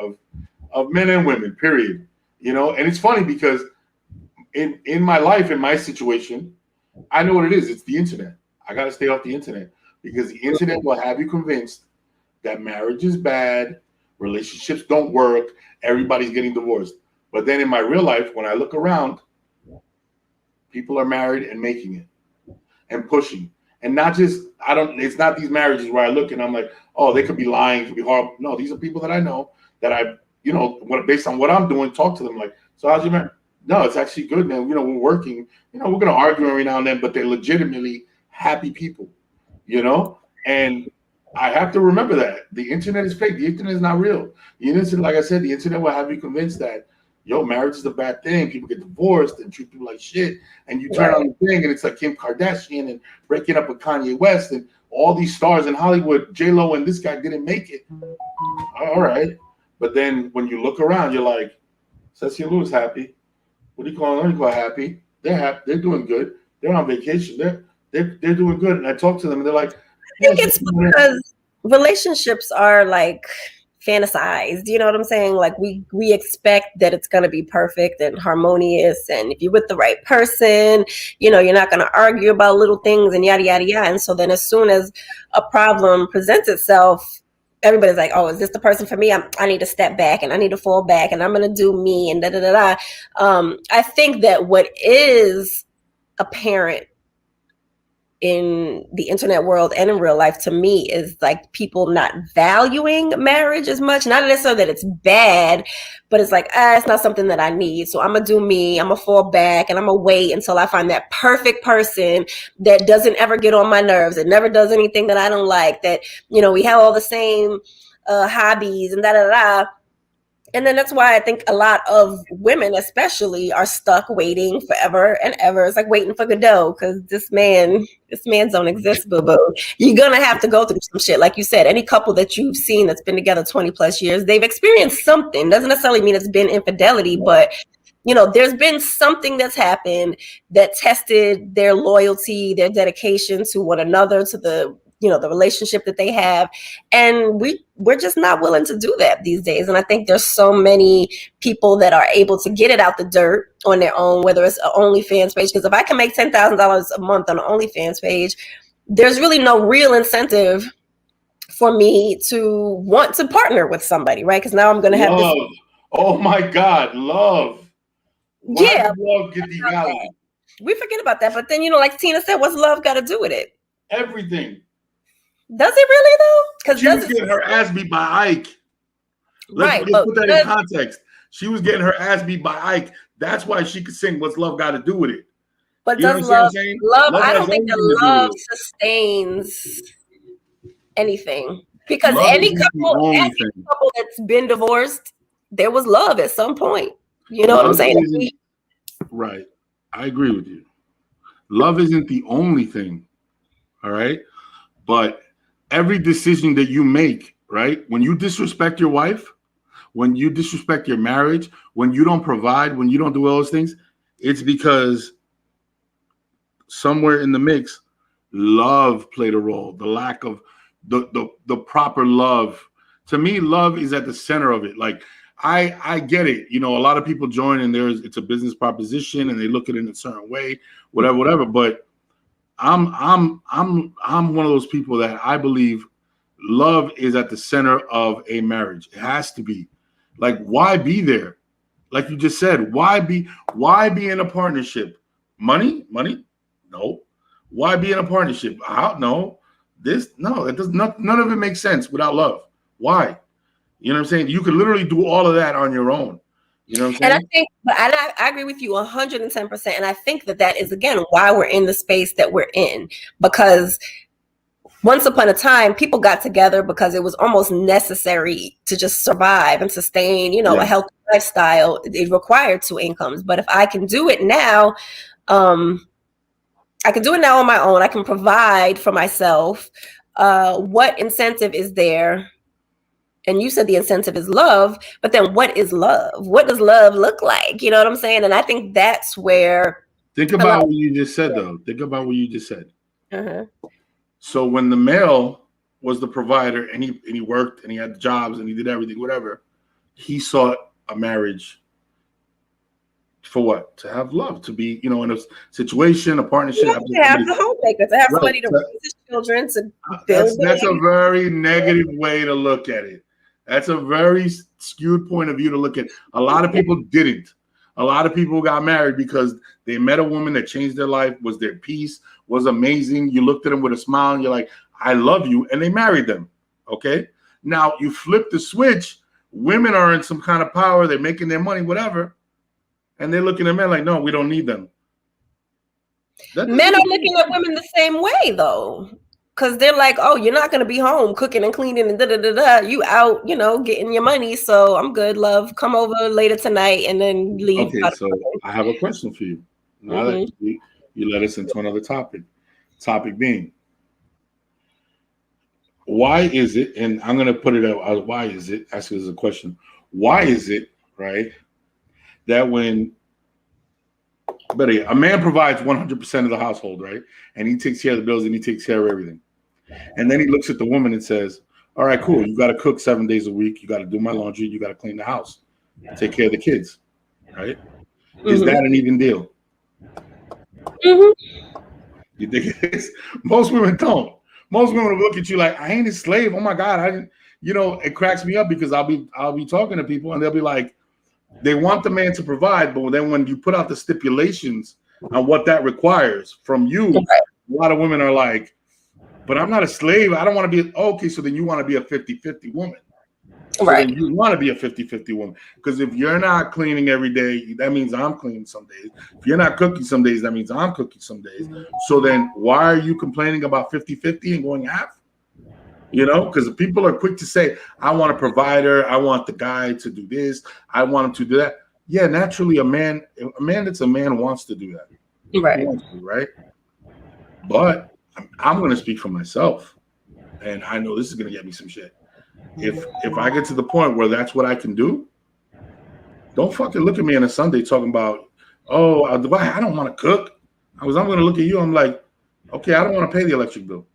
of men and women. Period. You know, and it's funny because in my life, in my situation, I know what it is. It's the internet. I got to stay off the internet because the internet will have you convinced that marriage is bad, relationships don't work, everybody's getting divorced. But then in my real life, when I look around, people are married and making it and pushing. And not just, it's not these marriages where I look and I'm like, oh, they could be lying, could be horrible. No, these are people that I know that based on what I'm doing, talk to them like, so how's your marriage? No, it's actually good, man. You know, we're working, we're going to argue every now and then, but they're legitimately happy people, and I have to remember that the internet is fake. The internet is not real. The internet, like I said, the internet will have you convinced that, marriage is a bad thing. People get divorced and treat people like shit. And you turn on the thing and it's like Kim Kardashian and breaking up with Kanye West and all these stars in Hollywood, J-Lo and this guy didn't make it. All right. But then when you look around, you're like, Cecilia Lewis happy. What do you call happy? They're happy. They're doing good. They're on vacation. They're doing good. And I talk to them and they're like, I think it's because relationships are like fantasized. You know what I'm saying? Like we expect that it's going to be perfect and harmonious. And if you're with the right person, you're not going to argue about little things and yada, yada, yada. And so then as soon as a problem presents itself, everybody's like, oh, is this the person for me? I need to step back and I need to fall back and I'm going to do me and da, da, da, da. I think that what is apparent in the internet world and in real life to me is like people not valuing marriage as much. Not necessarily that it's bad, but it's like, it's not something that I need. So I'm gonna do me, I'm gonna fall back and I'm gonna wait until I find that perfect person that doesn't ever get on my nerves. It never does anything that I don't like, that, we have all the same hobbies and da da da. And then that's why I think a lot of women especially are stuck waiting forever and ever. It's like waiting for Godot because this man don't exist, boo-boo. You're going to have to go through some shit. Like you said, any couple that you've seen that's been together 20 plus years, they've experienced something. Doesn't necessarily mean it's been infidelity, but there's been something that's happened that tested their loyalty, their dedication to one another, to the the relationship that they have. And we're just not willing to do that these days. And I think there's so many people that are able to get it out the dirt on their own, whether it's an OnlyFans page. Because if I can make $10,000 a month on an OnlyFans page, there's really no real incentive for me to want to partner with somebody, right? Because now I'm going to have this. Oh my God, love. Why Yeah. love get devalued? We forget about that. But then, like Tina said, what's love got to do with it? Everything. Does it really though? Because she was getting her ass beat by Ike. Let's put that in context. She was getting her ass beat by Ike. That's why she could sing "What's Love Got to Do with It." But does love? I don't think that love sustains anything because any couple that's been divorced, there was love at some point. You know what I'm saying? Right. I agree with you. Love isn't the only thing. All right, but every decision that you make, right? When you disrespect your wife, when you disrespect your marriage, when you don't provide, when you don't do all those things, it's because somewhere in the mix, Love played a role. The lack of the proper love. To me, love is at the center of it. Like I get it. You know, a lot of people join and it's a business proposition and they look at it in a certain way, whatever. But I'm one of those people that I believe love is at the center of a marriage. It has to be. Like, why be there? Like you just said, why be in a partnership? Money? No. Why be in a partnership? No. It does not, none of it makes sense without love. Why? You know what I'm saying? You could literally do all of that on your own. You know what I'm saying? And I think, but I agree with you 110%. And I think that is, again, why we're in the space that we're in. Because once upon a time, people got together because it was almost necessary to just survive and sustain, a healthy lifestyle. It required two incomes. But if I can do it now, I can do it now on my own. I can provide for myself. What incentive is there? And you said the incentive is love, but then what is love? What does love look like? You know what I'm saying? And I think that's where. Think about what you just said, though. Think about what you just said. Uh-huh. So when the male was the provider and he worked and he had jobs and he did everything, whatever, he sought a marriage for what? To have love, to be, in a situation, a partnership. To have the homemaker, to have somebody to raise his children, to build. That's a very negative way to look at it. That's a very skewed point of view to look at. A lot of people didn't. A lot of people got married because they met a woman that changed their life, was their peace, was amazing. You looked at them with a smile and you're like, I love you. And they married them. Okay. Now you flip the switch. Women are in some kind of power. They're making their money, whatever. And they're looking at men like, no, we don't need them. Men are looking at women the same way, though. Because they're like, oh, you're not going to be home cooking and cleaning and da-da-da-da. You out, getting your money. So I'm good, love. Come over later tonight and then leave. Okay, so I have a question for you. Now that you led us into another topic. Topic being, why is it, and I'm going to put it out, why is it, ask you as a question, why is it, right, that when a man provides 100% of the household, right, and he takes care of the bills and he takes care of everything, and then he looks at the woman and says, all right, cool, you got to cook 7 days a week, you got to do my laundry, you got to clean the house, take care of the kids, right? Is that an even deal? You think it is? Most women don't. Most women will look at you like, I ain't a slave. Oh my God, I didn't. It cracks me up because I'll be talking to people and they'll be like, they want the man to provide, but then when you put out the stipulations on what that requires from you, a lot of women are like, but I'm not a slave. I don't want to be. Okay, so then you want to be a 50-50 woman. Right. So you want to be a 50-50 woman. Because if you're not cleaning every day, that means I'm cleaning some days. If you're not cooking some days, that means I'm cooking some days. So then why are you complaining about 50-50 and going half? Because people are quick to say, I want a provider. I want the guy to do this. I want him to do that. Yeah, naturally, a man that's a man wants to do that. Right. Right. But I'm going to speak for myself. And I know this is going to get me some shit. If I get to the point where that's what I can do, don't fucking look at me on a Sunday talking about, oh, I don't want to cook. I'm going to look at you. I'm like, okay, I don't want to pay the electric bill.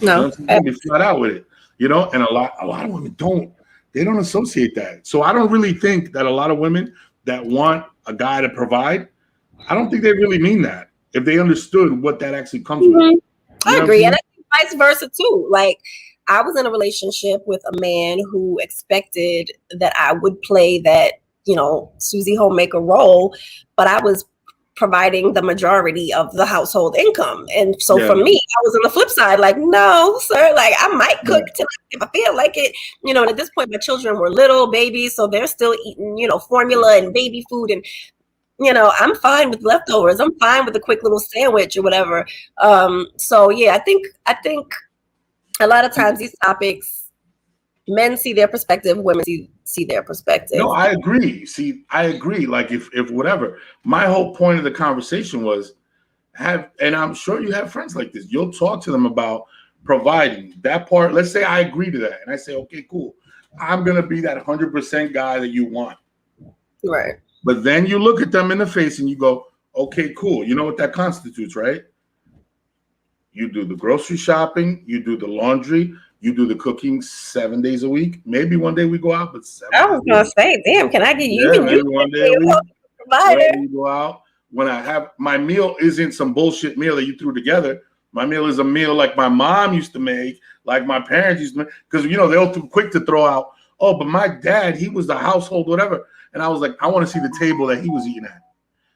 No, be flat out with it. And a lot of women don't associate that. So I don't really think that a lot of women that want a guy to provide, I don't think they really mean that if they understood what that actually comes with. I agree, and I think vice versa too. Like, I was in a relationship with a man who expected that I would play that, Susie homemaker role, but I was providing the majority of the household income. And so for me, I was on the flip side, like, no, sir, like I might cook tonight if I feel like it. And at this point, my children were little babies, so they're still eating, formula and baby food. And, I'm fine with leftovers. I'm fine with a quick little sandwich or whatever. So yeah, I think a lot of times these topics, men see their perspective, women see their perspective. No, I agree. I agree. Like if whatever, my whole point of the conversation was and I'm sure you have friends like this. You'll talk to them about providing that part. Let's say I agree to that. And I say, okay, cool. I'm going to be that 100% guy that you want. Right. But then you look at them in the face and you go, okay, cool. You know what that constitutes, right? You do the grocery shopping, you do the laundry, you do the cooking 7 days a week. Maybe one day we go out, but I 7 days was a gonna week. say, damn, can I get you? Yeah, Even you maybe can one day be a a week. provider. Wherever you go out, when I have my meal isn't some bullshit meal that you threw together. My meal is a meal like my mom used to make, like my parents used to make, because they're too quick to throw out. Oh, but my dad, he was the household, whatever. And I was like, I want to see the table that he was eating at.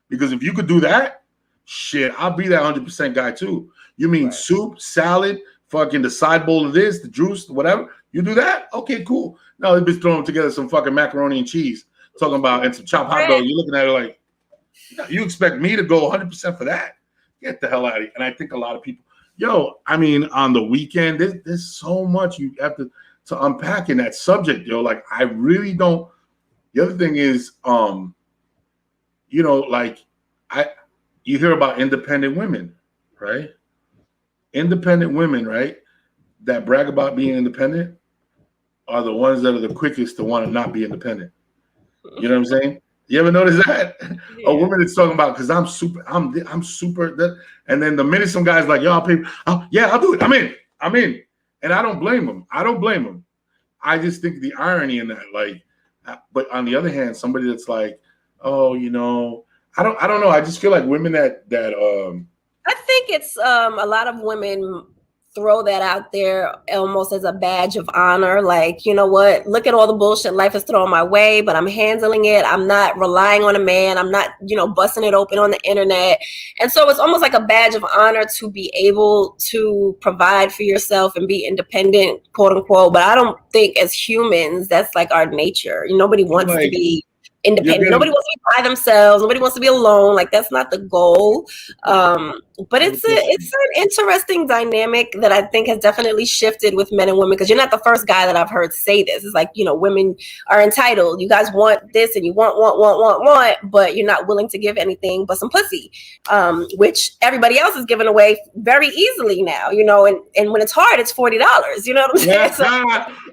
Because if you could do that, shit, I'll be that 100% guy too. You mean Right. soup, salad, fucking the side bowl of this, the juice, whatever. You do that? Okay, cool. Now they've been throwing together some fucking macaroni and cheese, talking about, and some chopped hot dogs. You're looking at it like, you expect me to go 100% for that? Get the hell out of here. And I think a lot of people, I mean, on the weekend, there's so much you have to unpack in that subject, Like, I really don't. The other thing is, like, you hear about independent women, right? Independent women, right? That brag about being independent are the ones that are the quickest to want to not be independent. You know what I'm saying? You ever notice that? Yeah. A woman that's talking about, because I'm super that, and then the minute some guy's like, yo, I'll pay, yeah, I'll do it. I'm in. And I don't blame them. I just think the irony in that, like, but on the other hand, somebody that's like, oh, I don't know. I just feel like women that I think it's a lot of women throw that out there almost as a badge of honor. Like, you know what? Look at all the bullshit life is throwing my way, but I'm handling it. I'm not relying on a man. I'm not, busting it open on the internet. And so it's almost like a badge of honor to be able to provide for yourself and be independent, quote unquote. But I don't think as humans, that's like our nature. Nobody wants to be independent. Nobody wants to be by themselves. Nobody wants to be alone. Like, that's not the goal. But it's an interesting dynamic that I think has definitely shifted with men and women, because you're not the first guy that I've heard say this. It's like, women are entitled. You guys want this and you want, but you're not willing to give anything but some pussy, which everybody else is giving away very easily now, and when it's hard, it's $40. You know what I'm saying? So,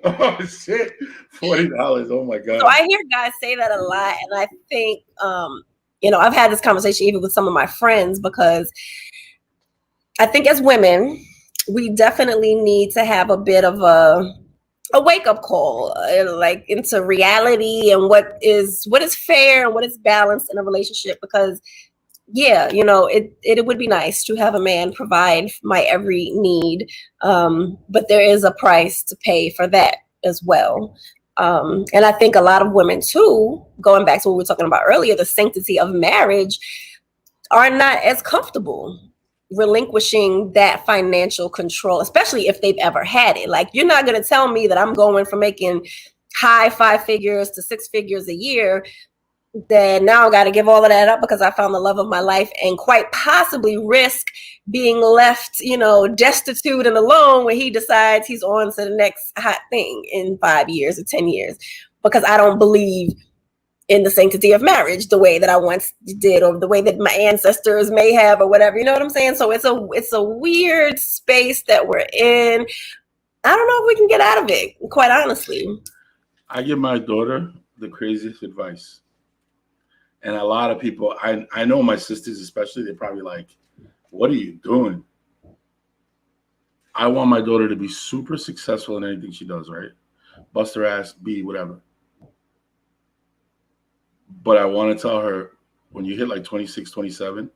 oh shit, $40. Oh my god. So I hear guys say that a lot, and I think I've had this conversation even with some of my friends, because I think as women, we definitely need to have a bit of a wake-up call, like into reality and what is fair and what is balanced in a relationship, because it would be nice to have a man provide my every need, but there is a price to pay for that as well. And I think a lot of women too, going back to what we were talking about earlier, the sanctity of marriage, are not as comfortable relinquishing that financial control, especially if they've ever had it. Like, you're not going to tell me that I'm going from making high 5 figures to 6 figures a year, then now I got to give all of that up because I found the love of my life, and quite possibly risk being left, destitute and alone when he decides he's on to the next hot thing in 5 years or 10 years, because I don't believe in the sanctity of marriage the way that I once did, or the way that my ancestors may have, or whatever. You know what I'm saying? So it's a weird space that we're in. I don't know if we can get out of it, quite honestly. I give my daughter the craziest advice. And a lot of people, I know my sisters especially, they're probably like, what are you doing? I want my daughter to be super successful in anything she does, right? Bust her ass, be whatever. But I want to tell her, when you hit like 26, 27,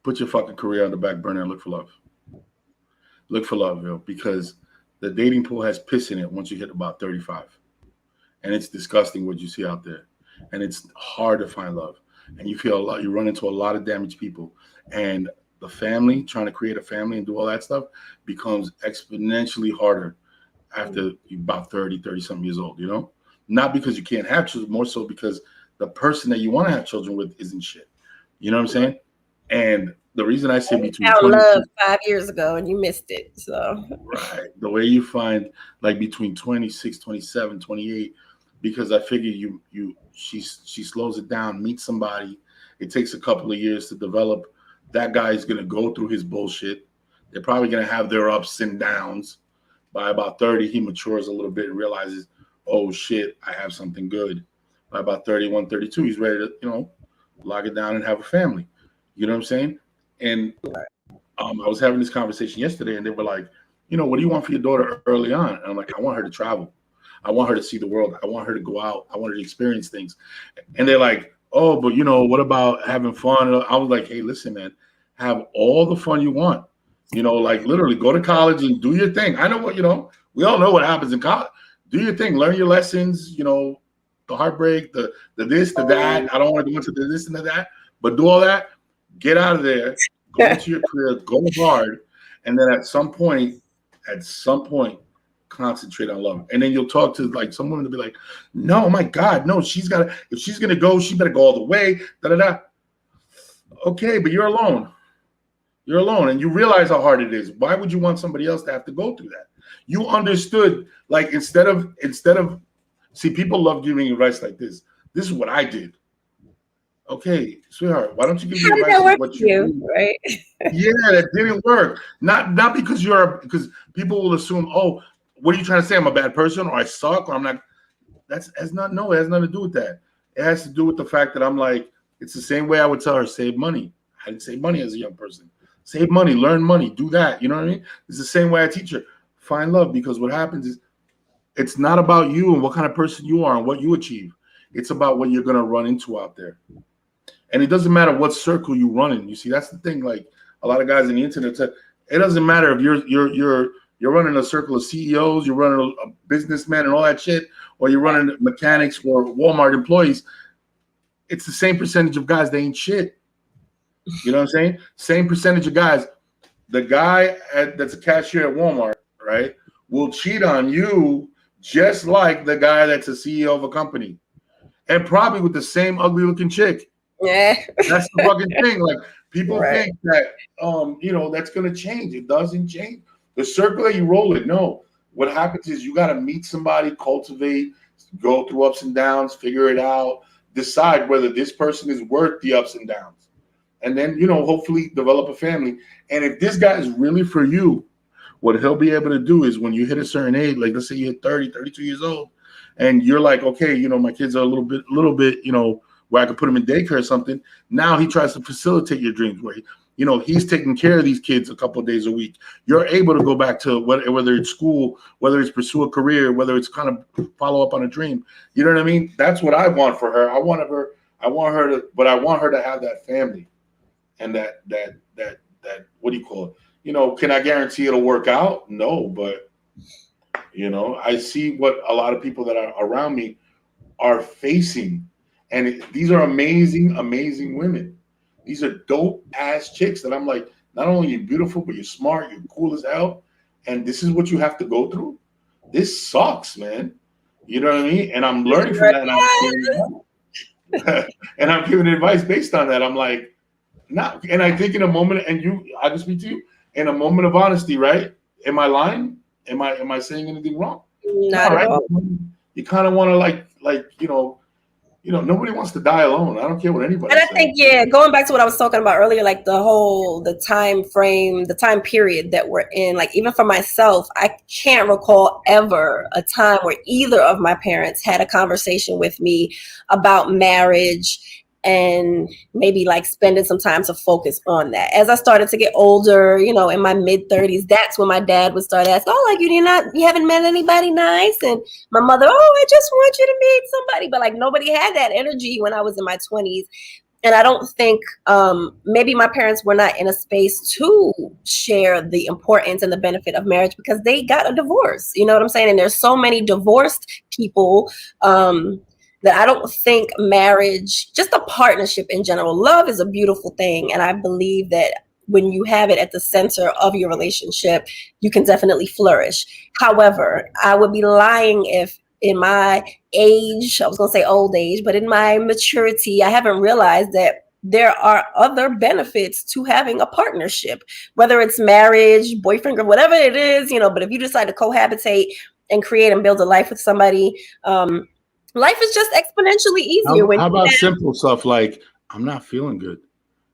put your fucking career on the back burner and look for love. Look for love, yo, because the dating pool has piss in it once you hit about 35. And it's disgusting what you see out there. And it's hard to find love. And you run into a lot of damaged people. And the family, trying to create a family and do all that stuff, becomes exponentially harder after you're about 30 something years old, Not because you can't have children, more so because the person that you want to have children with isn't shit. You know what I'm saying? And the reason I say between 20 love 5 years ago and you missed it. So right. The way you find, like, between 26, 27, 28, because I figure she slows it down, meets somebody. It takes a couple of years to develop. That guy's gonna go through his bullshit. They're probably gonna have their ups and downs. By about 30, he matures a little bit and realizes, oh shit, I have something good. By about 31, 32, he's ready to, lock it down and have a family. You know what I'm saying? And I was having this conversation yesterday, and they were like, what do you want for your daughter early on? And I'm like, I want her to travel. I want her to see the world. I want her to go out. I want her to experience things. And they're like, oh, but what about having fun? I was like, hey, listen, man, have all the fun you want. Like literally go to college and do your thing. I know we all know what happens in college. Do your thing, learn your lessons, the heartbreak, the this, the that. I don't want to go into the this and the that, but do all that, get out of there, go into your career, go hard, and then at some point, concentrate on love. And then you'll talk to like someone to be like, no, my God, no, if she's gonna go, she better go all the way. Da da da. Okay, but you're alone. You're alone, and you realize how hard it is. Why would you want somebody else to have to go through that? You understood, like instead of see, people love giving advice like this. This is what I did. Okay, sweetheart, why don't you give me advice on what you do? Right? Yeah, that didn't work. Not because because people will assume, oh, what are you trying to say? I'm a bad person, or I suck, or I'm not. It has nothing to do with that. It has to do with the fact that I'm like, it's the same way I would tell her, save money. I didn't save money as a young person. Save money, learn money, do that. You know what I mean? It's the same way I teach her. Find love, because what happens is it's not about you and what kind of person you are and what you achieve. It's about what you're going to run into out there. And it doesn't matter what circle you run in. You see, that's the thing. Like a lot of guys on the internet said, it doesn't matter if you're running a circle of CEOs, you're running a businessman and all that shit, or you're running mechanics or Walmart employees. It's the same percentage of guys. They ain't shit. You know what I'm saying? Same percentage of guys. The guy that's a cashier at Walmart, right, will cheat on you just like the guy that's a CEO of a company, and probably with the same ugly looking chick. Yeah, that's the fucking thing. Like people think that that's gonna change. It doesn't change. The circle that you roll it. No, what happens is you got to meet somebody, cultivate, go through ups and downs, figure it out, decide whether this person is worth the ups and downs, and then hopefully develop a family. And if this guy is really for you, what he'll be able to do is when you hit a certain age, like let's say you hit 30, 32 years old, and you're like, okay, my kids are a little bit, where I could put them in daycare or something. Now he tries to facilitate your dreams where, he's taking care of these kids a couple of days a week. You're able to go back to whether it's school, whether it's pursue a career, whether it's kind of follow up on a dream. You know what I mean? That's what I want for her. I want her to have that family and that what do you call it? Can I guarantee it'll work out? No, but I see what a lot of people that are around me are facing. And these are amazing, amazing women. These are dope ass chicks that I'm like, not only you're beautiful, but you're smart, you're cool as hell. And this is what you have to go through. This sucks, man. You know what I mean? And I'm learning from that. And I'm giving advice based on that. I'm like, not. And I think in a moment, and I can speak to you in a moment of honesty, right? Am I lying? Am I saying anything wrong? Not at all. You kind of want to nobody wants to die alone. I don't care what anybody says. And I think, going back to what I was talking about earlier, like the time frame, the time period that we're in, like even for myself, I can't recall ever a time where either of my parents had a conversation with me about marriage and maybe like spending some time to focus on that. As I started to get older, in my mid 30s, that's when my dad would start asking, oh, like you haven't met anybody nice? And my mother, oh, I just want you to meet somebody. But like nobody had that energy when I was in my 20s. And I don't think maybe my parents were not in a space to share the importance and the benefit of marriage because they got a divorce. You know what I'm saying? And there's so many divorced people that I don't think marriage, just a partnership in general, love is a beautiful thing. And I believe that when you have it at the center of your relationship, you can definitely flourish. However, I would be lying if in my age, I was going to say old age, but in my maturity, I haven't realized that there are other benefits to having a partnership, whether it's marriage, boyfriend, or whatever it is, but if you decide to cohabitate and create and build a life with somebody, life is just exponentially easier. How about simple stuff like, I'm not feeling good?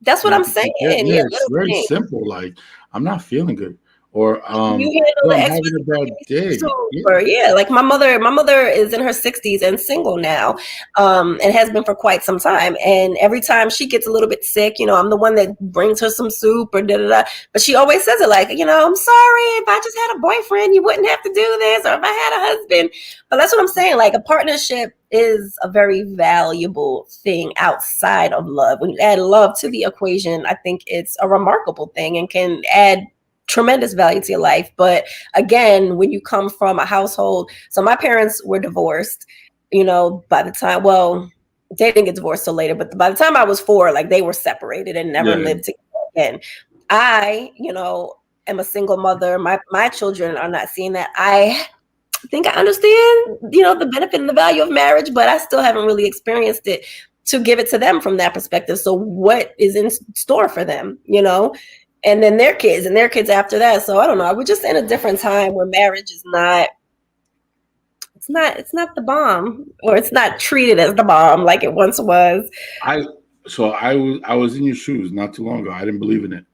That's what I'm saying. Yeah, it's very simple. Like, I'm not feeling good. or You handle yo, the I'm having a bad day. Yeah. super. Yeah, like my mother is in her 60s and single now, and has been for quite some time. And every time she gets a little bit sick, I'm the one that brings her some soup or da da da. But she always says it like, I'm sorry, if I just had a boyfriend, you wouldn't have to do this, or if I had a husband. But that's what I'm saying. Like, a partnership is a very valuable thing outside of love. When you add love to the equation, I think it's a remarkable thing and can add tremendous value to your life. But again, when you come from a household, so my parents were divorced, by the time, well, they didn't get divorced till later, but by the time I was 4, like, they were separated and never Yeah. lived together again. I, am a single mother. My children are not seeing that. I think I understand, the benefit and the value of marriage, but I still haven't really experienced it to give it to them from that perspective. So what is in store for them, and then their kids and their kids after that. So I don't know. We're just in a different time where marriage is not, it's not the bomb, or it's not treated as the bomb like it once was. I was in your shoes not too long ago. I didn't believe in it.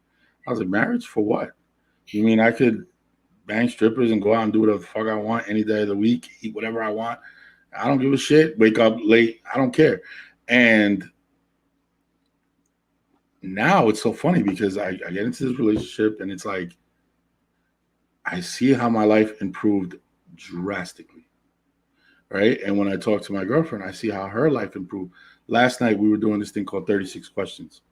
I was like, marriage for what? You mean I could bang strippers and go out and do whatever the fuck I want any day of the week, eat whatever I want? I don't give a shit. Wake up late. I don't care. And now it's so funny because I get into this relationship and it's like I see how my life improved drastically. Right. And when I talk to my girlfriend, I see how her life improved. Last night we were doing this thing called 36 questions.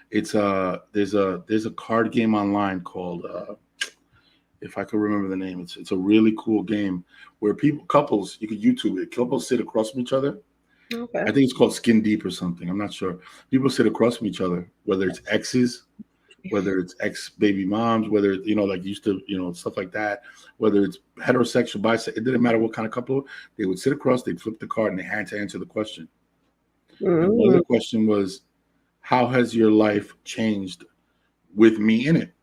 It's there's a card game online called if I could remember the name, it's a really cool game where couples, you could YouTube it, couples sit across from each other. Okay. I think it's called Skin Deep or something. I'm not sure. People sit across from each other, whether it's exes, whether it's ex baby moms, whether like used to, stuff like that, whether it's heterosexual, bisexual, it didn't matter what kind of couple. They would sit across, they'd flip the card, and they had to answer the question. And one of the question was, how has your life changed with me in it?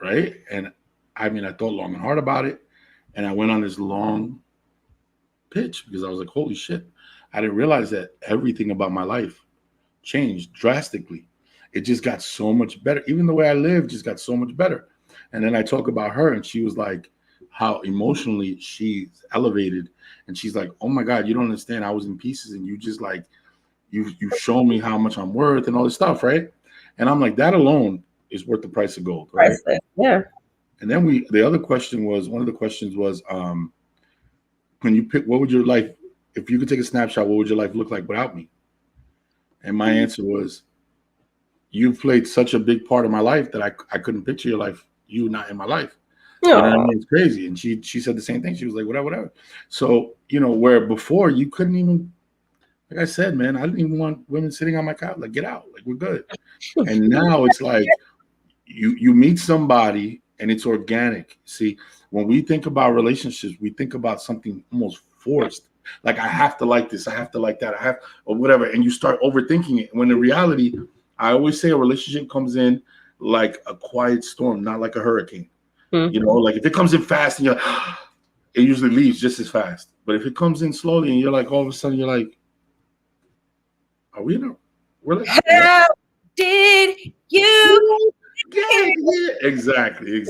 Right? And I mean, I thought long and hard about it, and I went on this long pitch because I was like, holy shit. I didn't realize that everything about my life changed drastically. It just got so much better. Even the way I live just got so much better. And then I talk about her, and she was like, how emotionally she's elevated. And she's like, oh my God, you don't understand. I was in pieces, and you just like, you've shown me how much I'm worth and all this stuff, right? And I'm like, that alone is worth the price of gold, right? Yeah. And then one of the questions was, when you pick, what would your life, if you could take a snapshot, what would your life look like without me? And my answer was, you've played such a big part of my life that I couldn't picture your life, you not in my life. You know what I mean? It's crazy. And she said the same thing. She was like, whatever. So, where before you couldn't even, like I said, man, I didn't even want women sitting on my couch. Like, get out. Like, we're good. And now it's like you meet somebody and it's organic. See, when we think about relationships, we think about something almost forced. Like, I have to like this, I have to like that, I have, or whatever. And you start overthinking it. When in reality, I always say a relationship comes in like a quiet storm, not like a hurricane. Like if it comes in fast and you're like, it usually leaves just as fast. But if it comes in slowly and you're like, all of a sudden you're like, are we in a relationship? How did you Yeah, exactly.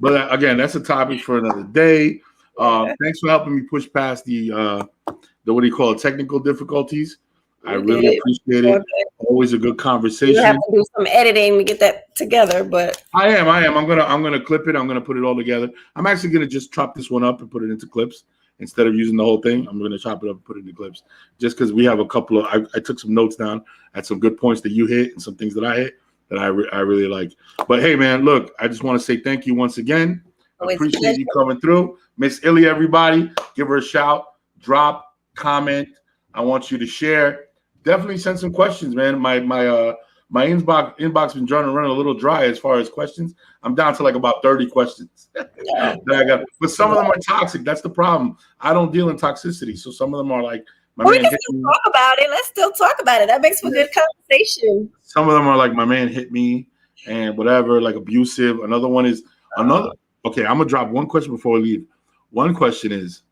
But again, that's a topic for another day. Thanks for helping me push past the what do you call it, technical difficulties. I really appreciate it. Always a good conversation. You have to do some editing to get that together, but I am. I'm gonna clip it. I'm gonna put it all together. I'm actually gonna just chop this one up and put it into clips instead of using the whole thing. I'm gonna chop it up and put it into clips, just because we have a couple of. I took some notes down at some good points that you hit and some things that I hit that I really like. But hey, man, look, I just want to say thank you once again. Appreciate you coming through, Miss Illy. Everybody, give her a shout, drop, comment. I want you to share. Definitely send some questions, man. My inbox been running a little dry as far as questions. I'm down to like about 30 questions that I got, but some of them are toxic. That's the problem. I don't deal in toxicity, so some of them are like, we can still talk about it. Let's still talk about it. That makes for good conversation. Some of them are like, my man hit me and whatever, like abusive. Another one is okay, I'm gonna drop one question before we leave. One question is,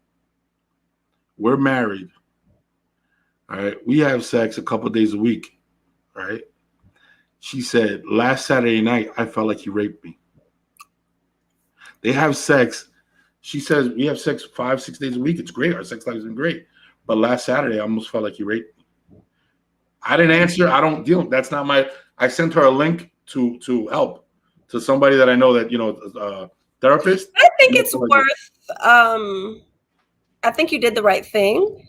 we're married. All right, we have sex a couple days a week. All right. She said, last Saturday night, I felt like he raped me. They have sex. She says we have sex 5-6 days a week. It's great. Our sex life has been great. But last Saturday, I almost felt like he raped me. I didn't answer. I don't deal. That's not my. I sent her a link to help to somebody that I know that therapist. I think it's worth. I think you did the right thing.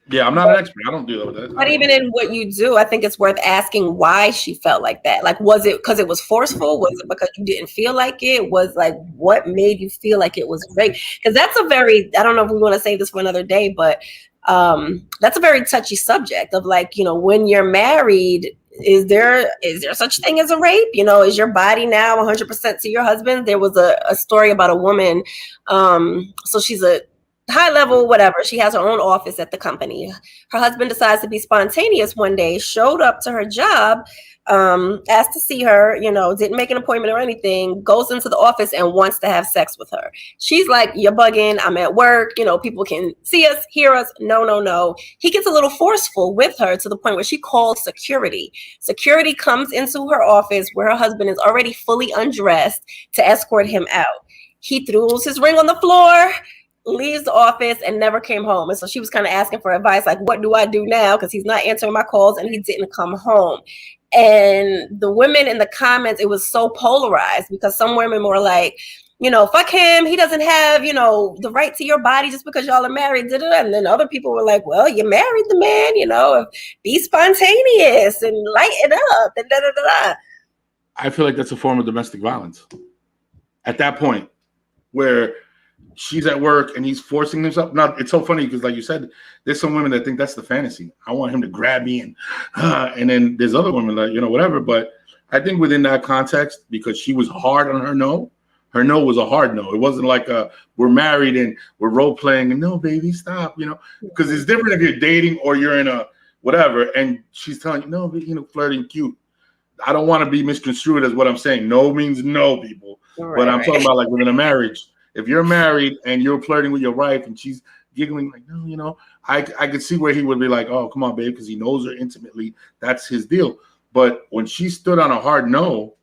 Yeah, I'm not an expert. I don't do that. But even in what you do, I think it's worth asking why she felt like that. Like, was it because it was forceful? Was it because you didn't feel like it? Was like, what made you feel like it was rape? Because that's a very, I don't know if we want to save this for another day, but that's a very touchy subject of like, when you're married, is there such thing as a rape? Is your body now 100% to your husband? There was a story about a woman. So she's a high level, whatever. She has her own office at the company. Her husband decides to be spontaneous one day, showed up to her job, asked to see her, didn't make an appointment or anything, goes into the office and wants to have sex with her. She's like, you're bugging. I'm at work. People can see us, hear us. No. He gets a little forceful with her to the point where she calls security. Security comes into her office where her husband is already fully undressed to escort him out. He throws his ring on the floor, leaves the office, and never came home. And so she was kind of asking for advice, like, what do I do now? Because he's not answering my calls and he didn't come home. And the women in the comments, it was so polarized because some women were like, fuck him. He doesn't have, the right to your body just because y'all are married. And then other people were like, well, you married the man, be spontaneous and lighten up. And I feel like that's a form of domestic violence. At that point, where she's at work and he's forcing himself. Now it's so funny because, like you said, there's some women that think that's the fantasy. I want him to grab me and then there's other women that whatever. But I think within that context, because she was hard on her no was a hard no. It wasn't like we're married and we're role playing and no, baby, stop. Because it's different if you're dating or you're in a whatever and she's telling you no, flirting, cute. I don't want to be misconstrued as what I'm saying. No means no, people. Right, but I'm talking about like within a marriage. If you're married and you're flirting with your wife and she's giggling like, no, I could see where he would be like, oh, come on, babe, because he knows her intimately. That's his deal. But when she stood on a hard no,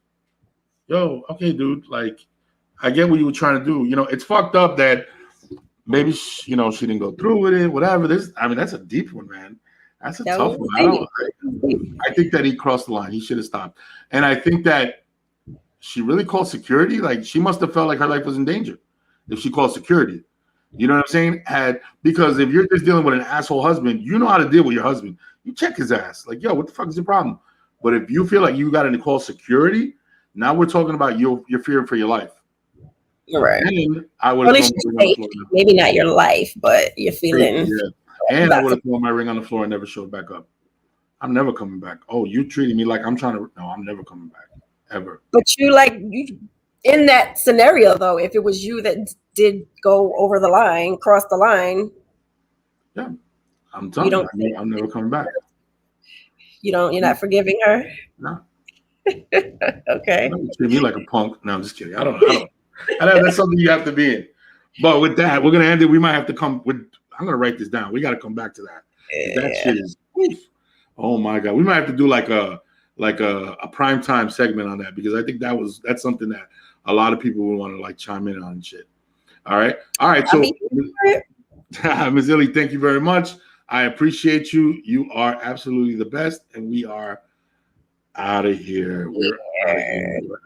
okay, dude, like, I get what you were trying to do. It's fucked up that maybe, she didn't go through with it, whatever. That's a deep one, man. That's a tough one. I think that he crossed the line. He should have stopped. And I think that she really called security. Like, she must have felt like her life was in danger if she called security. You know what I'm saying? Because if you're just dealing with an asshole husband, you know how to deal with your husband. You check his ass. Like, yo, what the fuck is your problem? But if you feel like you got to call security, now we're talking about you're fearing for your life. Right. And I would have maybe not your life, but you're feeling. Yeah. And I would have thrown my ring on the floor and never showed back up. I'm never coming back. Oh, you treating me like I'm trying to. No, I'm never coming back. Ever. But you in that scenario, though, if it was you that did go over the line, cross the line. Yeah. I'm telling you, I'm never coming back. You're not forgiving her? No. Okay. Don't treat me like a punk. No, I'm just kidding. I don't know. That's something you have to be in. But with that, we're gonna end it. We might have to come with. I'm gonna write this down. We got to come back to that. Yeah. That shit is. Oh my god, we might have to do like a primetime segment on that because I think that's something that a lot of people would want to like chime in on and shit. All right. So, Ms. Illy, thank you very much. I appreciate you. You are absolutely the best, and we are out of here. We're out of here.